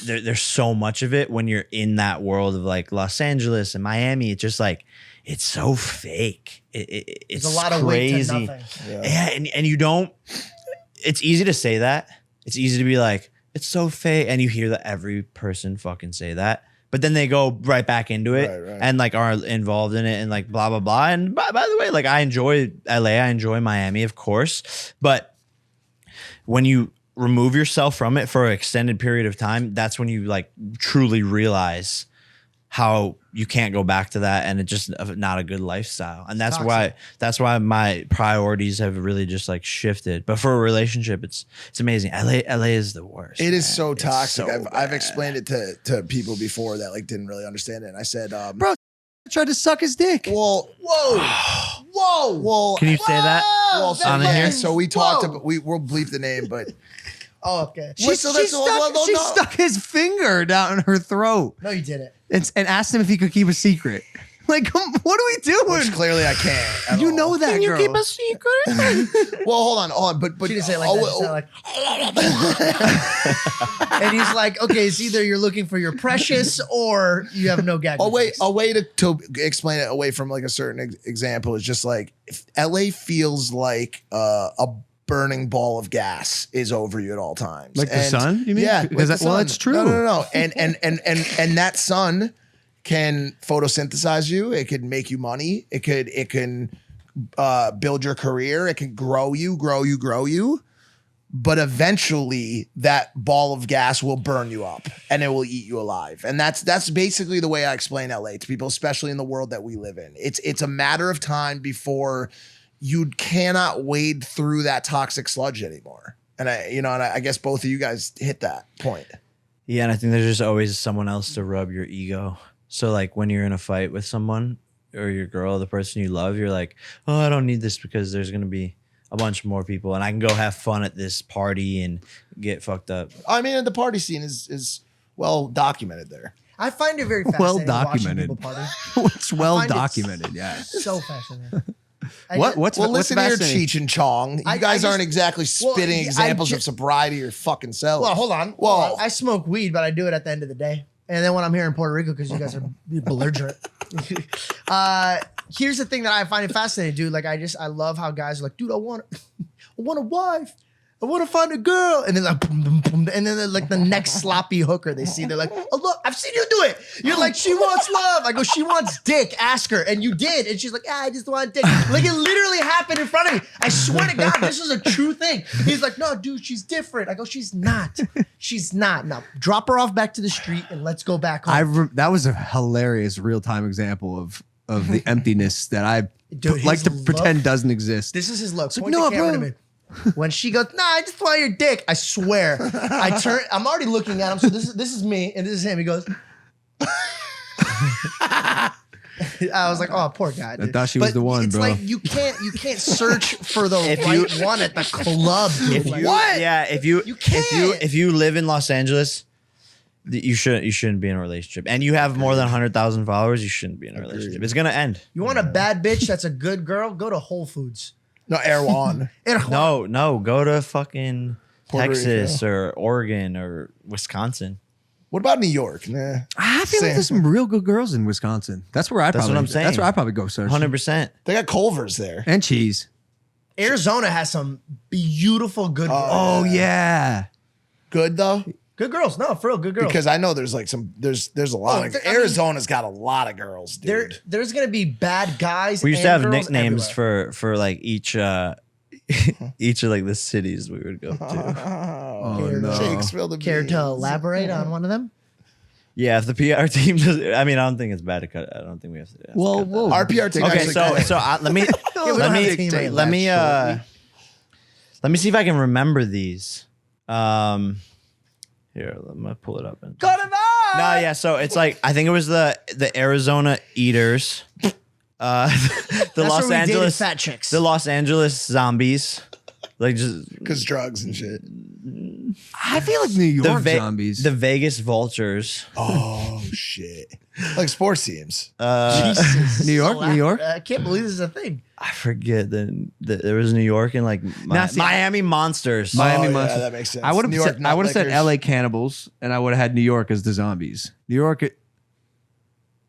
There's so much of it when you're in that world of like Los Angeles and Miami. It's just like it's so fake. It's a lot of crazy. weight to nothing. Yeah, and you don't. It's easy to say that. It's easy to be like it's so fake, and you hear that every person fucking say that. But then they go right back into it Right. and like are involved in it and like blah blah blah. And by the way, like I enjoy LA, I enjoy Miami, of course, but when you remove yourself from it for an extended period of time, that's when you like truly realize how you can't go back to that, and it's just not a good lifestyle. And that's why my priorities have really just like shifted. But for a relationship, it's amazing. LA is the worst. It is man. so It's toxic. so I've bad. explained it to people before that like didn't really understand it. And I said, Bro, I tried to suck his dick. well, well, Can you say that? well, so, on yeah, here? so we talked Whoa. about, we'll bleep the name, but Oh, okay. She stuck his finger down her throat No, you didn't. and asked him if he could keep a secret. Like, what are we doing? which clearly I can't. at You all. know that Can you girl. keep a secret? Well, hold on. But She didn't say it like that. She said like, and he's like, okay, it's either you're looking for your precious or you have no gag. a way reflex. to explain it away from like a certain example is just like if LA feels like a burning ball of gas is over you at all times. Like the And- sun, you mean? Yeah. Because like the well, sun. it's true. No. And that sun can photosynthesize you. It could make you money. It can build your career. It can grow you. But eventually that ball of gas will burn you up and it will eat you alive. And that's basically the way I explain LA to people, especially in the world that we live in. It's a matter of time before you cannot wade through that toxic sludge anymore. And I guess both of you guys hit that point. Yeah, and I think there's just always someone else to rub your ego. So like when you're in a fight with someone or your girl, the person you love, you're like, oh, I don't need this because there's gonna be a bunch more people and I can go have fun at this party and get fucked up. I mean, the party scene is well documented there. I find it very Well fascinating. documented. Watching people party. It's well find it documented, yeah. So fascinating. What's Listen here, fascinating? Cheech and Chong. You I guys just- aren't exactly spitting I examples ju- of sobriety your fucking selves. Well, hold on. Well, I smoke weed, but I do it at the end of the day. And then when I'm here in Puerto Rico, because you guys are belligerent. Here's the thing that I find it fascinating, dude. Like I love how guys are like, dude, I want a wife. I want to find a girl. And then like, boom, boom, boom. And then they're like the next sloppy hooker they see. They're like, oh, look, I've seen you do it. You're like, she wants love. I go, she wants dick. Ask her. And you did. And she's like, I just want dick. Like it literally happened in front of me. I swear to God, this is a true thing. He's like, no, dude, she's different. I go, she's not. She's not. Now drop her off back to the street and let's go back home. That was a hilarious real-time example of the emptiness that I Dude, like his to look- pretend doesn't exist. This is his look. like, Point no, the camera bro. to me. When she goes, nah, I just want your dick. I swear. I turn. I'm already looking at him. So this is me and this is him. He goes. I was like, oh, poor guy. Dude. thought she was the one, it's bro. like you can't search for the If right you- one at the club. Dude. Like, Yeah, if you can't. if you live in Los Angeles, you shouldn't be in a relationship. And you have more than 100,000 followers, you shouldn't be in a relationship. It's gonna end. You want a bad bitch that's a good girl? Go to Whole Foods. no, Erwan. No, go to fucking Puerto Texas or Oregon or Wisconsin. What about New York? Nah. I feel like Same. there's some real good girls in Wisconsin. That's where I'd That's probably. what I'm saying. That's where I'd probably go search. 100%. They got Culver's there. And cheese. Arizona has some beautiful good girls. Oh yeah. Good though, Good girls. No, for real, good girls. because I know there's like there's a lot of I mean- Arizona's got a lot of girls, dude. There's gonna be bad guys. We used to and have girls nicknames everywhere. for like each each of like the cities we would go to. Oh, no. Jake spilled the Care beans. to elaborate on one of them? Yeah, if the PR team does, I mean, I don't think it's bad to cut. I don't think we have to. Whoa, cut that. whoa. Our PR team. Okay, actually so quit. let me don't let have me a team right let me now. let me see if I can remember these. Here, let me pull it up. And, Cut it off. no, yeah. So it's like I think it was the Arizona Eaters, the That's Los where we dated Angeles fat chicks. the Los Angeles Zombies, like just Because drugs and shit. I feel like New York zombies. the Vegas Vultures. Oh shit! Like sports teams. Jesus. New York, New York? I can't believe this is a thing. I forget there was New York and like see, Miami Monsters. Miami yeah, Monsters. that makes sense. I would New have York said, I would have said Nutlickers. L.A. Cannibals, and I would have had New York as the zombies. New York,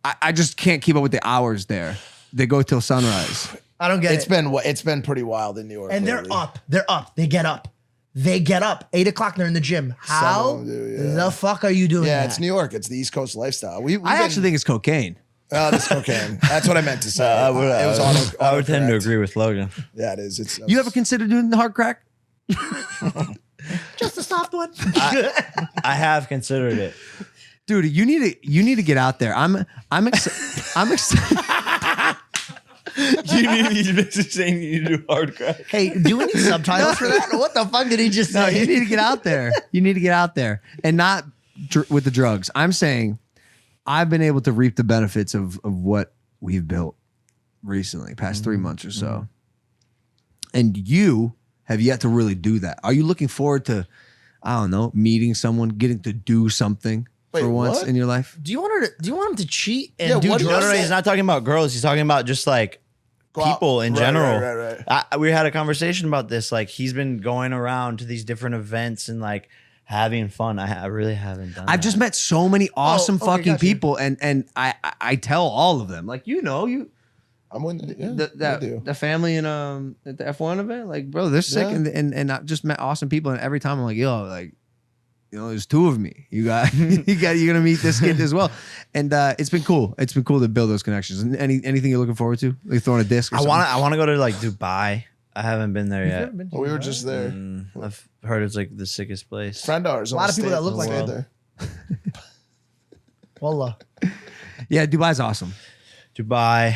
I just can't keep up with the hours there. They go till sunrise. I don't get it. It's been pretty wild in New York. And they're lately. up. They're up. They get up. They get up. 8 o'clock. They're in the gym. How of them do, yeah. the fuck are you doing Yeah, that? it's New York. It's the East Coast lifestyle. I actually think it's cocaine. Oh, this cocaine. That's what I meant to say. I would, it was I would tend to autocorrect. agree with Logan. Yeah, it is. It's You ever considered doing the hard crack? Just a soft one. I have considered it. Dude, you need to get out there. I'm excited. You're basically saying you need to do hard crack. Hey, do we need subtitles for that? What the fuck did he just No, say? you need to get out there. You need to get out there and not with the drugs. I'm saying I've been able to reap the benefits of what we've built recently, past 3 months or so. And you have yet to really do that. Are you looking forward to, I don't know, meeting someone, getting to do something Wait, for once what? in your life? Do you want him to cheat and Yeah, do what do you drugs? No, he's not talking about girls. He's talking about just like Go out. people in Right, general. right. We had a conversation about this. Like he's been going around to these different events and like having fun. I really haven't done. I've just met so many awesome okay, fucking gotcha. people, and I tell all of them, like, you I'm with yeah, I do. the family in at the F1 event, like, bro, they're sick, Yeah. and I've just met awesome people, and every time I'm like, yo, like, there's two of me. You're gonna meet this kid as well, and it's been cool. It's been cool to build those connections. And anything you're looking forward to, like throwing a disc. Or I something? want to go to like Dubai. I haven't been there yet. Well, we were just there. I've heard it's like the sickest place. Friend of ours. A lot of people that look like stayed that. there. Wallah. Yeah, Dubai's awesome. Dubai,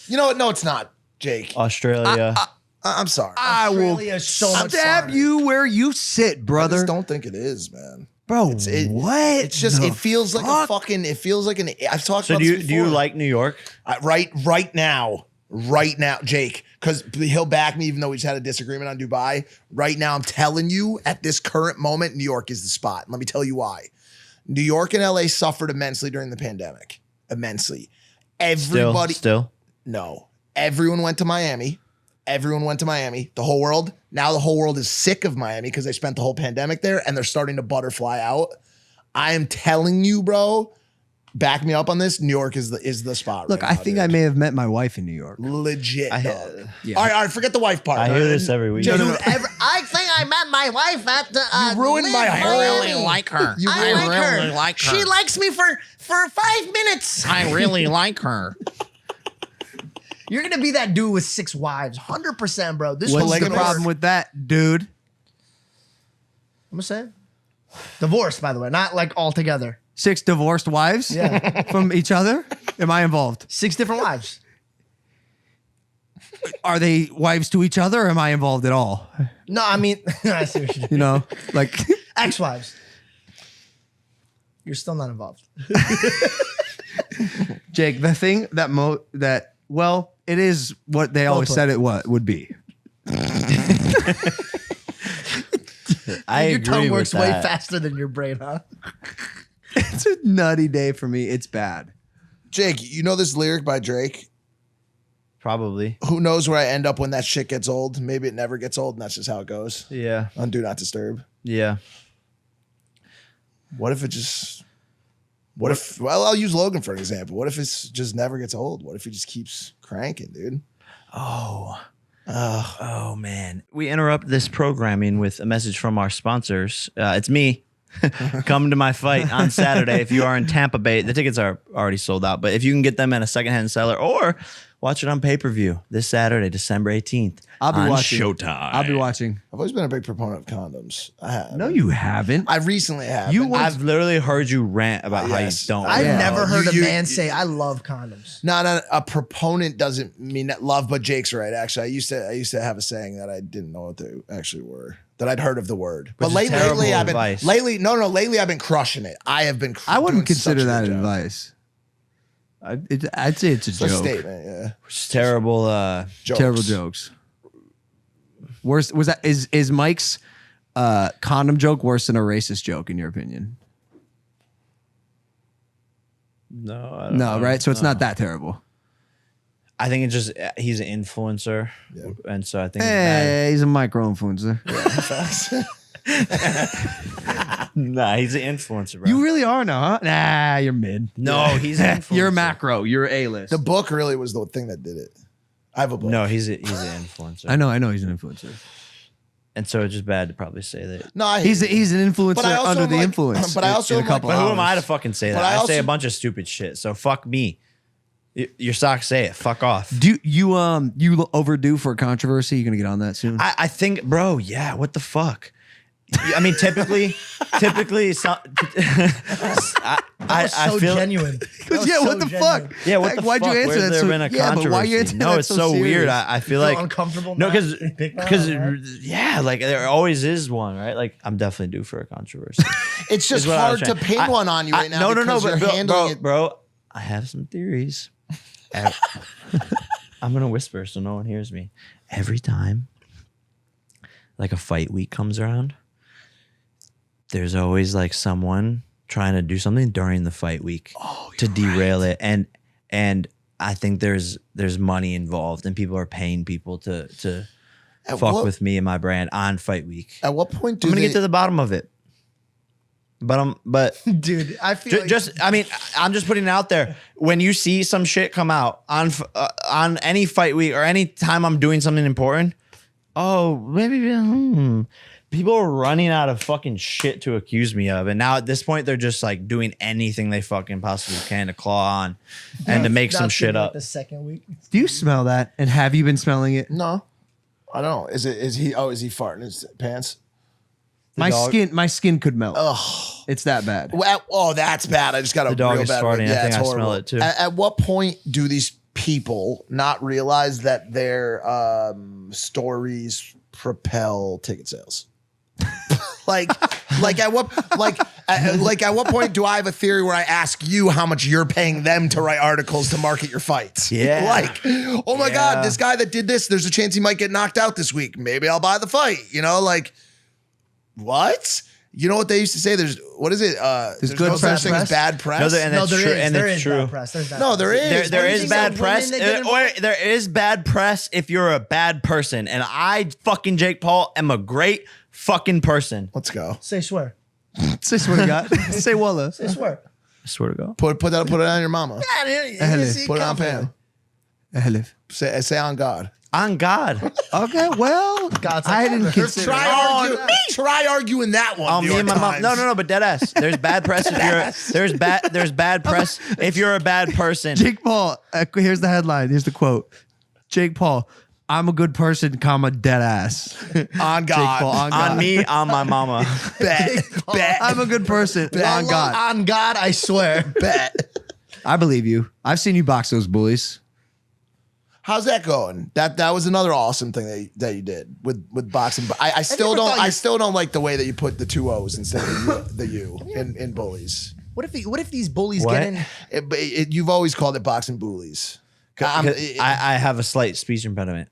You know what? No, it's not, Jake. Australia. I'm sorry. I will Australia is so much stab fun. you where you sit, I brother. just don't think it is, man. Bro, What? It's just it feels like a fucking. It feels like an. I've talked so about do this you before. like New York? right now, Jake? Because he'll back me, even though we just had a disagreement on Dubai. Right now, I'm telling you, at this current moment, New York is the spot. Let me tell you why. New York and LA suffered immensely during the pandemic. Immensely. Everybody. Still. No. Everyone went to Miami. The whole world. Now the whole world is sick of Miami because they spent the whole pandemic there and they're starting to butterfly out. I am telling you, bro. Back me up on this. New York is the spot. Look, right I now, think dude. I may have met my wife in New York. Legit. I- dog. Yeah. All right. Forget the wife part. I hear this every week. No, no, Dude, no. I think I met my wife at the. You ruined my Live whole- Miami. I really like her. I like her. really like her. She likes me for 5 minutes. I really like her. You're gonna be that dude with 6 wives, 100%, bro. This What's was the problem with that, dude? I'm gonna say divorce, by the way, not like all together. 6 divorced wives Yeah, from each other? Am I involved? 6 different wives. Are they wives to each other or am I involved at all? No, I mean, I see what you You know, like, ex-wives. You're still not involved. Jake, the thing that well, it is what they always put. said it would be. I Your agree tongue with works way that. faster than your brain, huh? It's a nutty day for me. It's bad. Jake, you know this lyric by Drake? Probably. Who knows where I end up when that shit gets old? Maybe it never gets old, and that's just how it goes. Yeah. On Do Not Disturb. Yeah. What if it just? What if? Well, I'll use Logan for an example. What if it just never gets old? What if he just keeps cranking, dude? Oh man. We interrupt this programming with a message from our sponsors. It's me. Come to my fight on Saturday if you are in Tampa Bay. The tickets are already sold out, but if you can get them at a secondhand seller or watch it on pay-per-view this Saturday, December 18th. I'll be on watching. Showtime. I'll be watching. I've always been a big proponent of condoms. I have. No, you haven't. I recently have. I've literally heard you rant about how you Yes. don't. I've Yeah. never heard You- a man say, I love condoms. No, a proponent doesn't mean that love, but Jake's right. Actually, I used to have a saying that I didn't know what they actually were. That I'd heard of the word, but Which is terrible lately I've been advice. lately I've been crushing it. I have been. I wouldn't doing such consider a that good job. advice. I'd say it's a It's a joke. statement. Yeah, It's terrible. Jokes. Terrible jokes. Worse was that is Mike's condom joke worse than a racist joke in your opinion? No, I don't No, know. right? So it's No. not that terrible. I think it's just he's an influencer, and so I think it's Hey, he's a micro influencer. bad. Nah, he's an influencer, bro. You really are now, huh? Nah, you're mid. No, he's an influencer. You're a macro. You're A-list. the book really was the thing that did it. I have a book. No, he's an influencer. I know he's an influencer. And so it's just bad to probably say that. No, I He's an influencer But I also under am the like- influence. but I also in am a couple But who am I to hours. fucking say But that? I I say a also- bunch of stupid shit. So fuck me. Your socks say it. Fuck off. Do you overdue for a controversy? You gonna get on that soon? I think, bro. Yeah. What the fuck? I mean, typically, some, I So feel. genuine. That was yeah, so what the genuine. fuck? Yeah, what Like, the why'd fuck? you answer Where's that there so- been a yeah, but controversy? why you answer No, that it's so so weird. serious? I feel Feel like uncomfortable. no, now? because yeah, like there always is one, right? Like I'm definitely due for a controversy. It's just is what I was hard to trying- pin one on you right now. No, because but you're handling it. bro, I have some theories. I'm gonna whisper so no one hears me. Every time, like a fight week comes around, there's always like someone trying to do something during the fight week to derail it, and I think there's money involved, and people are paying people to At fuck what- with me and my brand on fight week. At what point do I'm gonna they, get to the bottom of it, but Dude, I feel like I mean, I'm just putting it out there. When you see some shit come out on any fight week or any time I'm doing something important, oh, maybe people are running out of fucking shit to accuse me of, and now at this point they're just like doing anything they fucking possibly can to claw on and to make some Not shit thinking up. The second week. Do you smell that? And have you been smelling it? No, I don't know. Is he farting in his pants? My dog- skin could melt. It's that bad. Oh, that's bad. I just got a The dog real is bad farting. one. I Yeah, think it's I smell horrible. it too. At what point do these people not realize that their stories propel ticket sales? like at what point do I have a theory where I ask you how much you're paying them to write articles to market your fights? Yeah. Like, oh my Yeah. God, this guy that did this, there's a chance he might get knocked out this week. Maybe I'll buy the fight. You know, like what? You know what they used to say? There's what is it? There's good no press, such thing as bad press. No, and No, it's there true. is. And There it's is true. bad press. There's bad No, press. there is. There What do you is think bad the press, women that get or involved? there is bad press if you're a bad person. And I fucking Jake Paul am a great fucking person. Let's go. Say swear. Say swear to God. Say wallah. Say swear. I swear to God. Put it on your mama. Put it on Pam. Say on God. On God. Okay, well, God's I like, didn't consider. Try arguing that one. Oh, New me and my York mom. Times. No, but dead ass. There's bad press if you're there's bad press if you're a bad person. Jake Paul. Here's the headline. Here's the quote. Jake Paul. I'm a good person, comma dead ass. On God. Jake Paul on God. On me, on my mama. Bet. I'm a good person on God. On God, I swear. Bet. I believe you. I've seen you box those bullies. How's that going? That was another awesome thing that you did with boxing. But I still never don't. thought I you- still don't like the way that you put the two O's instead of the U in bullies. What if these bullies What? get in? You've always called it boxing bullies. I have a slight speech impediment.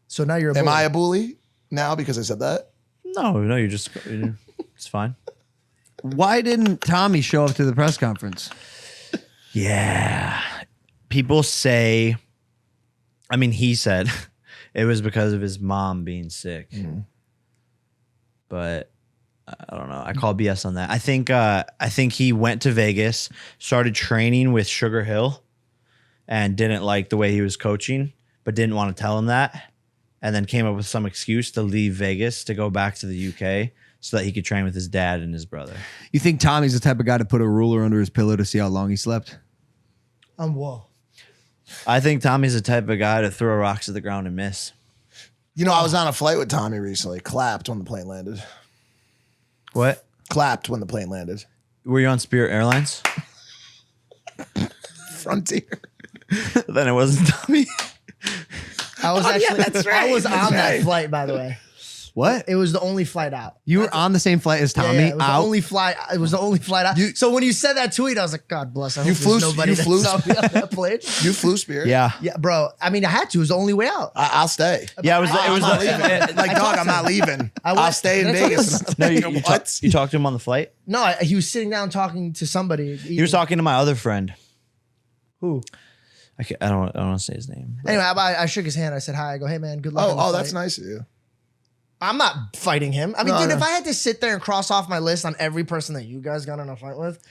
So now you're a Am bully. I a bully now because I said that? No, you're just it's fine. Why didn't Tommy show up to the press conference? Yeah. People say, I mean, he said it was because of his mom being sick. But I don't know. I call BS on that. I think he went to Vegas, started training with Sugar Hill, and didn't like the way he was coaching, but didn't want to tell him that, and then came up with some excuse to leave Vegas to go back to the UK so that he could train with his dad and his brother. You think Tommy's the type of guy to put a ruler under his pillow to see how long he slept? Whoa. I think Tommy's the type of guy to throw rocks at the ground and miss. You know, I was on a flight with Tommy recently. Clapped when the plane landed. What? Clapped when the plane landed. Were you on Spirit Airlines? Frontier. Then it wasn't Tommy. I was actually, that's right, I was that's on that right. flight, by the way. What? It was the only flight out. You were on the same flight as Tommy? Yeah, it was out? the only flight. It was the only flight out. So when you said that tweet, I was like, God bless. I hope You there's flew- nobody you that flew- saw me on that plane. You flew Spirit. Yeah. Yeah, bro. I mean, I had to. It was the only way out. I'll stay. Yeah, it was. I'm not the- leaving. Like, dog, I'm not leaving. I went- I'll stay in that's what Vegas. No, What? you talked to him on the flight? No, he was sitting down talking to somebody. He was talking to my other friend. Who? I don't want to say his name. but- Anyway, I shook his hand. I said, hi. I go, hey, man, good luck. on the Oh, that's flight." nice of you. I'm not fighting him. I mean, No, dude, no. if I had to sit there and cross off my list on every person that you guys got in a fight with,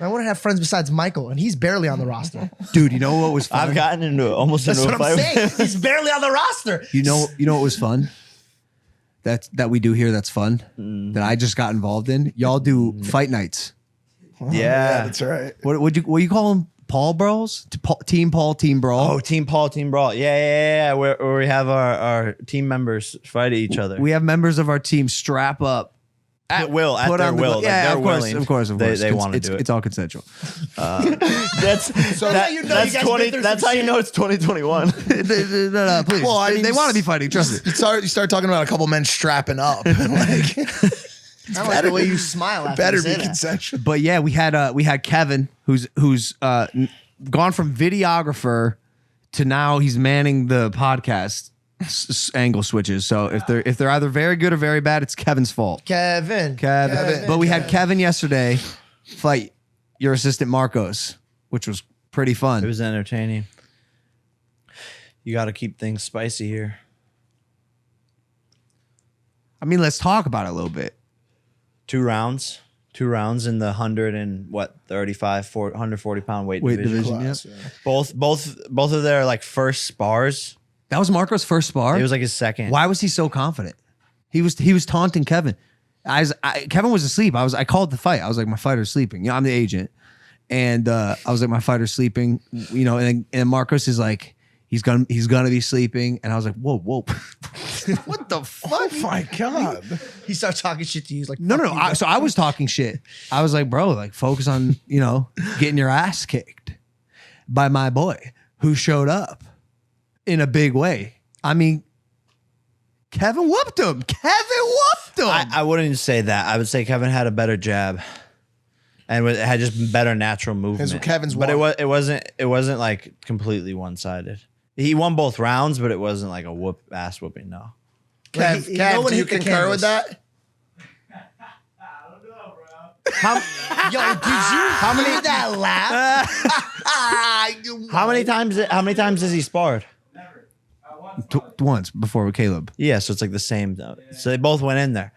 I wouldn't have friends besides Michael, and he's barely on the roster. Dude, you know what was fun? I've gotten into almost That's into what a I'm fight. saying. He's barely on the roster. You know what was fun? That we do here that's fun? That I just got involved in? Y'all do fight nights. Yeah. That's right. What you call them? Paul Brawls? Team Paul, Team Brawl? Oh, Team Paul, Team Brawl. Yeah. Where we have our team members fight each other. We have members of our team strap up. at will, at Put their on the- will. Like, yeah, they're of course, willing. of course. They want to It's- do it. It's all consensual. That's how you know you guys been through That's some how you shit. know it's 2021. No, please. Well, I mean, they want to be fighting. Trust me. You start talking about a couple men strapping up. Like, I like the way you smile after better you say be that. consensual. But yeah, we had Kevin, who's gone from videographer to now he's manning the podcast angle switches. So if they're either very good or very bad, it's Kevin's fault. Kevin. But we had Kevin yesterday fight your assistant Marcos, which was pretty fun. It was entertaining. You got to keep things spicy here. I mean, let's talk about it a little bit. 2 rounds in the 140 pound weight division. Yep. Both of their like first spars. That was Marcos' first spar. It was like his second. Why was he so confident? He was taunting Kevin. Kevin was asleep. I called the fight. I was like, my fighter's sleeping. You know, I'm the agent, and I was like, my fighter's sleeping. You know, and Marcos is like, he's gonna be sleeping, and I was like, whoa. What the fuck? Oh my God. He starts talking shit to you. He's like, No. fuck you, So I was talking shit. I was like, bro, like focus on, getting your ass kicked by my boy who showed up in a big way. I mean, Kevin whooped him. I wouldn't say that. I would say Kevin had a better jab, and it had just better natural movement. what Kevin's but won. it wasn't like completely one sided. He won both rounds, but it wasn't like a ass whooping. No. Like, Kev, no one do you hit the concur with canvas. that? I don't know, bro. Yo, did you how many that laugh? How many times has he sparred? Never. Once before with Caleb. Yeah, so it's like the same. So they both went in there.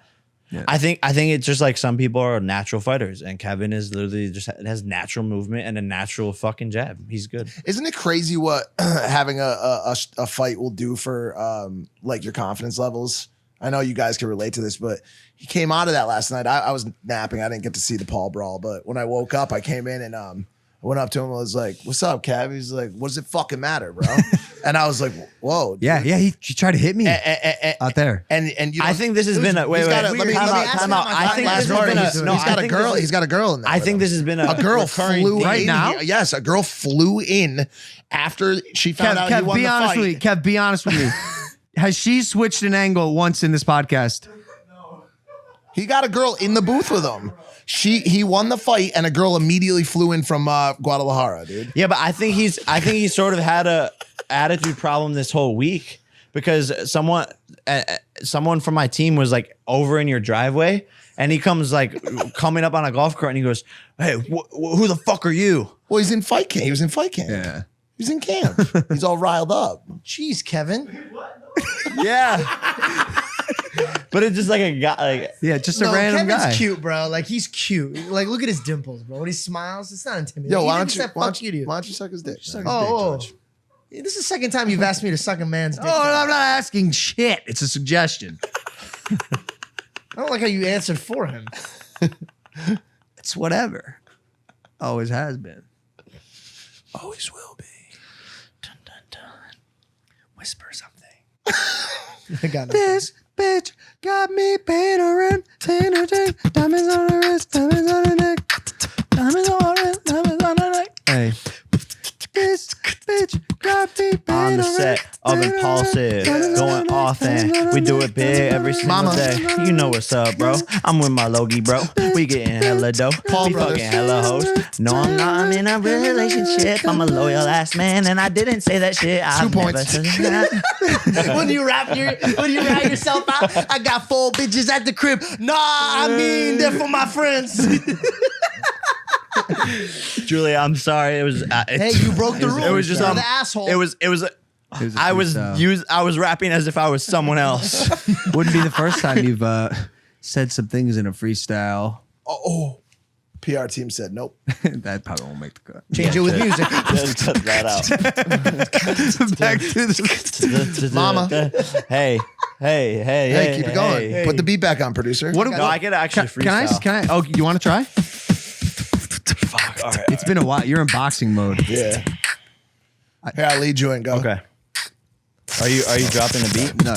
Yeah. I think it's just like some people are natural fighters, and Kevin is literally just has natural movement and a natural fucking jab. He's good. Isn't it crazy what having a fight will do for like your confidence levels? I know you guys can relate to this, but he came out of that last night. I was napping. I didn't get to see the Paul Brawl, but when I woke up, I came in and I went up to him and was like, "What's up, Kev?" He's like, "What does it fucking matter, bro?" And I was like, "Whoa." Yeah. He tried to hit me And, out there. and you know, I think this has been a wait. he's wait, got a- wait. let me Time ask out. him Time out. my I think last this has part. been a He's no. got a girl. He's got a girl in there. I with think him. this has been A girl recurring flew theme. Right in. now? Yes, a girl flew in after she found out he Kev, won be the honest fight. with me. Kev, be honest with me. Has she switched an angle once in this podcast? He got a girl in the booth with him. He won the fight, and a girl immediately flew in from Guadalajara, dude. Yeah, but I think he's sort of had a attitude problem this whole week because someone from my team was like over in your driveway, and he comes like coming up on a golf cart, and he goes, "Hey, who the fuck are you?" Well, he's in fight camp. He was in fight camp. Yeah. He's in camp. He's all riled up. Jeez, Kevin. Yeah. But it's just like a guy. Like, Yeah, just a No, random Kevin's guy. cute, bro. Like he's cute. Like look at his dimples, bro. When he smiles, it's not intimidating. Yo, Even why if don't he you said fuck you to you. why don't you suck his dick? Oh, this is the second time you've asked me to suck a man's dick. Oh, I'm not asking shit. It's a suggestion. I don't like how you answered for him. It's whatever. Always has been. Always will be. dun, dun, dun. Whisper something. I got nothing. This bitch got me paintering, diamonds on the wrist, diamonds on the neck, diamonds on the wrist, diamonds on the neck. Hey. This bitch got me paintering. On the set of Impulsive, going off and we do it big every single Mama. day. You know what's up, bro. I'm with my Logie, bro. We getting hella dough. Paul we Brothers. fucking hella hoes. No, I'm not. I'm in a relationship. I'm a loyal ass man, and I didn't say that shit. I've 2 never points. said that. when you rap yourself out, I got 4 bitches at the crib. Nah, I mean they're for my friends. Julia, I'm sorry. It was. Hey, you broke the rules. It was just You're the asshole. It was. I was rapping as if I was someone else. Wouldn't be the first time you've said some things in a freestyle. Oh. PR team said nope. That probably won't make the cut. Change it with music. Just cut that out. Back to the Mama. Hey, Hey, keep it going. hey. Put the beat back on, producer. What? No, I could actually freestyle. Can I? Oh, you want to try? Fuck. All right. It's been a while. You're in boxing mode. Yeah. Here, I'll lead you in. Go. Okay. Are you dropping the beat? No.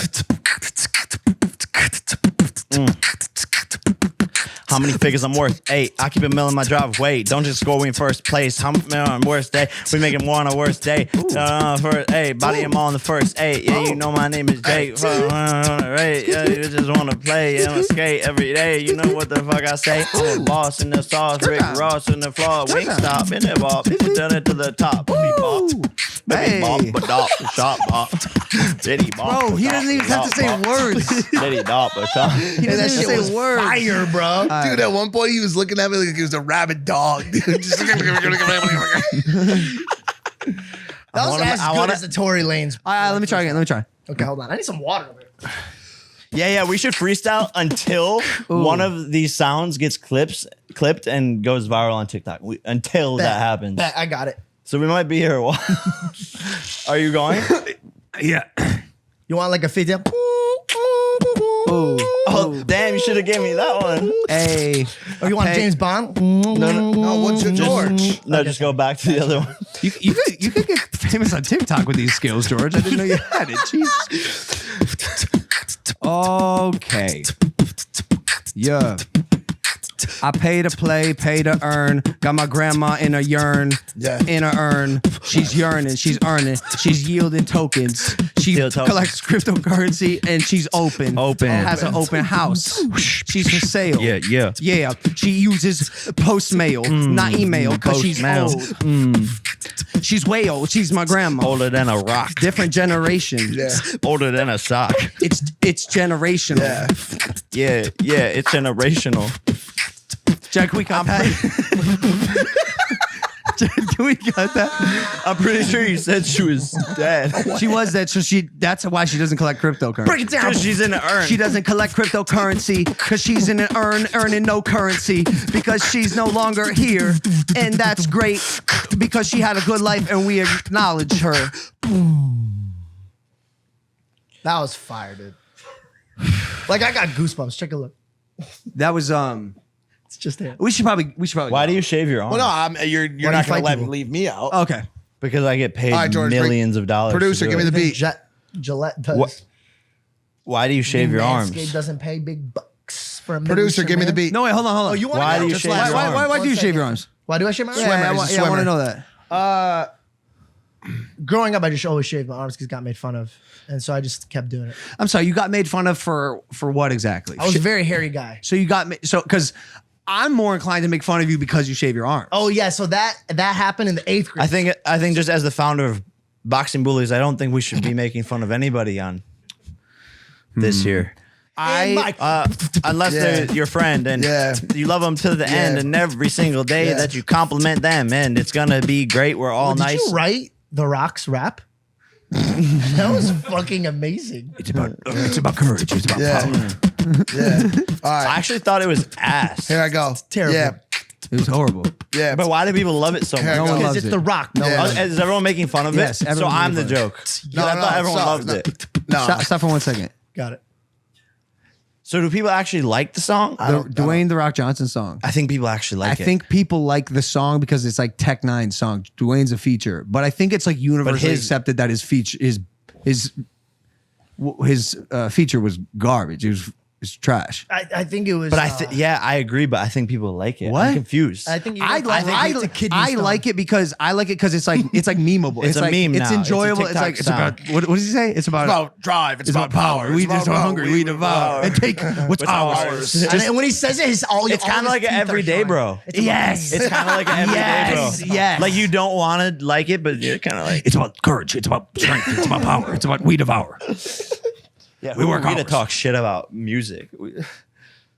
How many figures I'm worth? 8. I keep a mill in my driveway. Don't just score we in first place. How many on worst day? We making more on our worst day. First, hey, body him on the first 8. Yeah, you know my name is Jake. Right? Yeah, you just wanna play and skate every day. You know what the fuck I say? I'm a boss in the sauce, Rick Ross in the floor. Wing stop in the bop. People done it to the top. Baby bop. Baby bop, but dop, shop bop. Diddy bop. Bro, he doesn't even have to say words. Diddy dop, but shop. He doesn't that even shit say was words. Fire, bro. Dude, at one point he was looking at me like he was a rabid dog. Dude. Just That was as good as the Tory Lanez. Let me try again. Let me try. Okay, hold on. I need some water over here. Yeah, we should freestyle until one of these sounds gets clipped and goes viral on TikTok. Until that happens. Bet, I got it. So we might be here a while. Are you going? Yeah. You want like a 50? Oh, damn, you should have given me that one. Hey. Or you want Hey. James Bond? no, what's your George? No, just go back to the other one. You could get famous on TikTok with these skills, George. I didn't know you had it. Jesus. Okay. Yeah. I pay to play, pay to earn. Got my grandma in a yearn, Yeah. in a urn. She's yearning, she's earning, she's yielding tokens. She Steal tokens. collects cryptocurrency and she's open. Has an open house. She's for sale. Yeah. Yeah, she uses post mail, not email, because she's post-mail. old. She's way old. She's my grandma. Older than a rock. Different generation. Yeah. Older than a sock. It's generational. Yeah. Yeah, it's generational. Jack, we got that. Jack, can we got that? I'm pretty sure you said she was dead. She was that, so that's why she doesn't collect cryptocurrency. Break it down. Because she's in the urn. She doesn't collect cryptocurrency because she's in an urn earning no currency because she's no longer here. And that's great because she had a good life and we acknowledge her. That was fire, dude. Like I got goosebumps. Check a look. That was It's just here. we should probably Why do you shave your arm? Well, no, you're Why not do you going fight to let people? leave me out. Okay. Because I get paid All right, George, millions of dollars. Producer, to do give me it. the beat. Gillette does. What? Why do you shave your arms? Manscaped doesn't pay big bucks for a Producer, Midwestern give me the man. beat. No, wait, hold on. Oh, you want Why to do you just shave last your one. arms? Why do you One shave your second. arms? Why do I shave my arms? Swimmer. Yeah, he's a I want to swimmer. know that. Growing up, I just always shaved my arms because it got made fun of, and so I just kept doing it. I'm sorry, you got made fun of for what exactly? I was a very hairy guy. So you got because I'm more inclined to make fun of you because you shave your arm. Oh yeah, so that happened in the 8th grade. I think just as the founder of Boxing Bullies, I don't think we should be making fun of anybody on this here. Unless they're your friend and you love them to the end, and every single day that you compliment them, and it's gonna be great. We're all Did nice. you write The Rock's rap? That was fucking amazing. It's about courage. It's about Yeah. power. Yeah. All I right. actually thought it was ass. Here I go. terrible. Yeah. It was horrible. Yeah. But why do people love it so much? Here I No go. one Because loves it's it. The Rock. No, Yeah. one- Is everyone making fun of Yes, it? So everyone's I'm the making fun of joke. No, I thought no, everyone stop, loved no. it. No. Stop for 1 second. Got it. So do people actually like the song? The Dwayne The Rock Johnson song. I think people actually like I it. think people like the song because it's like Tech Nine's song. Dwayne's a feature, but I think it's like universally his- accepted that his feature his feature was garbage. It's trash. I think it was. But I agree. But I think people like it. What? I'm confused. I think you I like. It's a kidney I stone. like it because it's like memeable. It's a like, meme It's now. It's a enjoyable. It's, TikTok like it's sound. about what does he say? It's about drive. it's about power. We just are hungry. We devour and take what's ours. And when he says it, It's kind of like an everyday bro. Yes. It's kind of like an everyday Yes, bro. yes. Like you don't want to like it, but you're kind of like. It's about courage. It's about strength. It's about power. It's about we devour. Yeah, We work to hours. talk shit about music.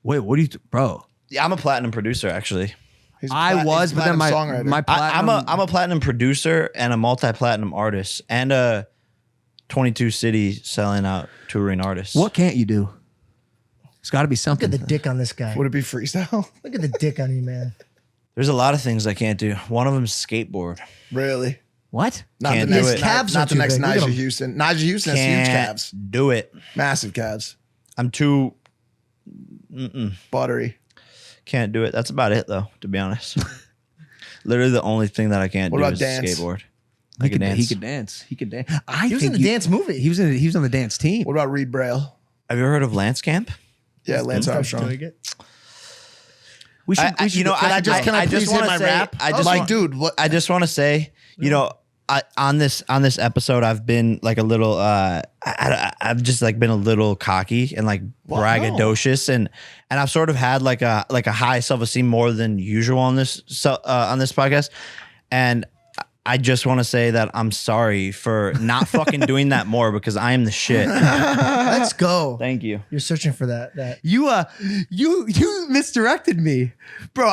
Wait, what do you, bro? Yeah, I'm a platinum producer actually. He's a I was, he's a but then platinum songwriter. my I'm platinum. a platinum producer and a multi-platinum artist and a 22 city selling out touring artist. What can't you do? It's got to be Look something. at the dick on this guy. Would it be freestyle? Look at the dick on you, man. There's a lot of things I can't do. One of them is skateboard. Really? What? Not Can't the do next, it. Calves not are the too next big. Look at Nyjah him. Houston. Nyjah Houston has huge Can't calves. do it. Massive calves. I'm too. Buttery. Can't do it. That's about it though, to be honest. Literally the only thing that I can't What do about is dance? skateboard. He could dance. He could dance. He could dance. He was in the dance movie. He was on the dance team. What about Reed Braille? Have you ever heard of Lance Camp? Yeah, Lance Armstrong. Doing it. We should. I just want to say, I just like, want- dude, what? I just want to say, you know, on this episode, I've been like a little, I've just like been a little cocky and like braggadocious, and I've sort of had like a high self-esteem more than usual on this podcast, and I just want to say that I'm sorry for not fucking doing that more because I am the shit. Let's go. Thank you. You're searching for that. You misdirected me, bro.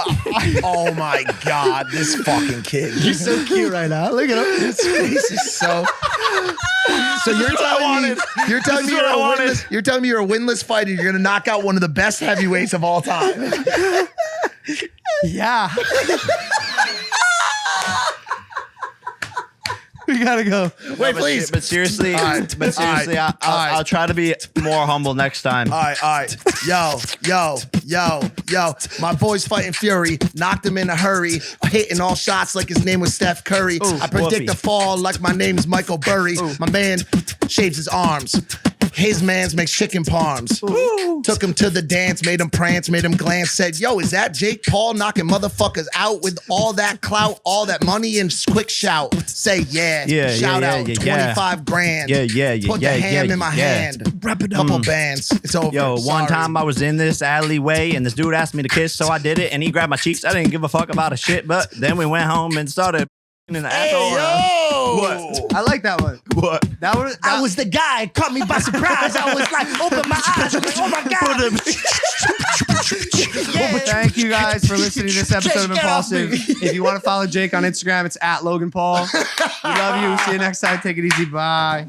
Oh my God, this fucking kid. He's so cute right now. Look at him. His face is so. So you're telling me you're telling me you're a winless fighter. You're gonna knock out one of the best heavyweights of all time. Yeah. We gotta go. Wait, please. But seriously, All right. I'll try to be more humble next time. All right. Yo. My boy's fighting Fury. Knocked him in a hurry. Hitting all shots like his name was Steph Curry. Ooh, I predict whoopee. a fall like my name is Michael Burry. My man shaves his arms. His man's makes chicken parms. Took him to the dance, made him prance, made him glance. Said, yo, is that Jake Paul knocking motherfuckers out with all that clout, all that money, and quick shout? Say, shout out, 25 grand. Put the ham in my hand. Couple bands. It's over. Yo, one Sorry. time I was in this alleyway and this dude asked me to kiss, so I did it, and he grabbed my cheeks. I didn't give a fuck about a shit, but then we went home and started in the asshole. Yo! I like that one. What? I was the guy. Caught me by surprise. I was like, open my eyes. Oh my God. Thank you guys for listening to this episode of Jake, get off Impulsive. me. If you want to follow Jake on Instagram, it's @LoganPaul. We love you. See you next time. Take it easy. Bye.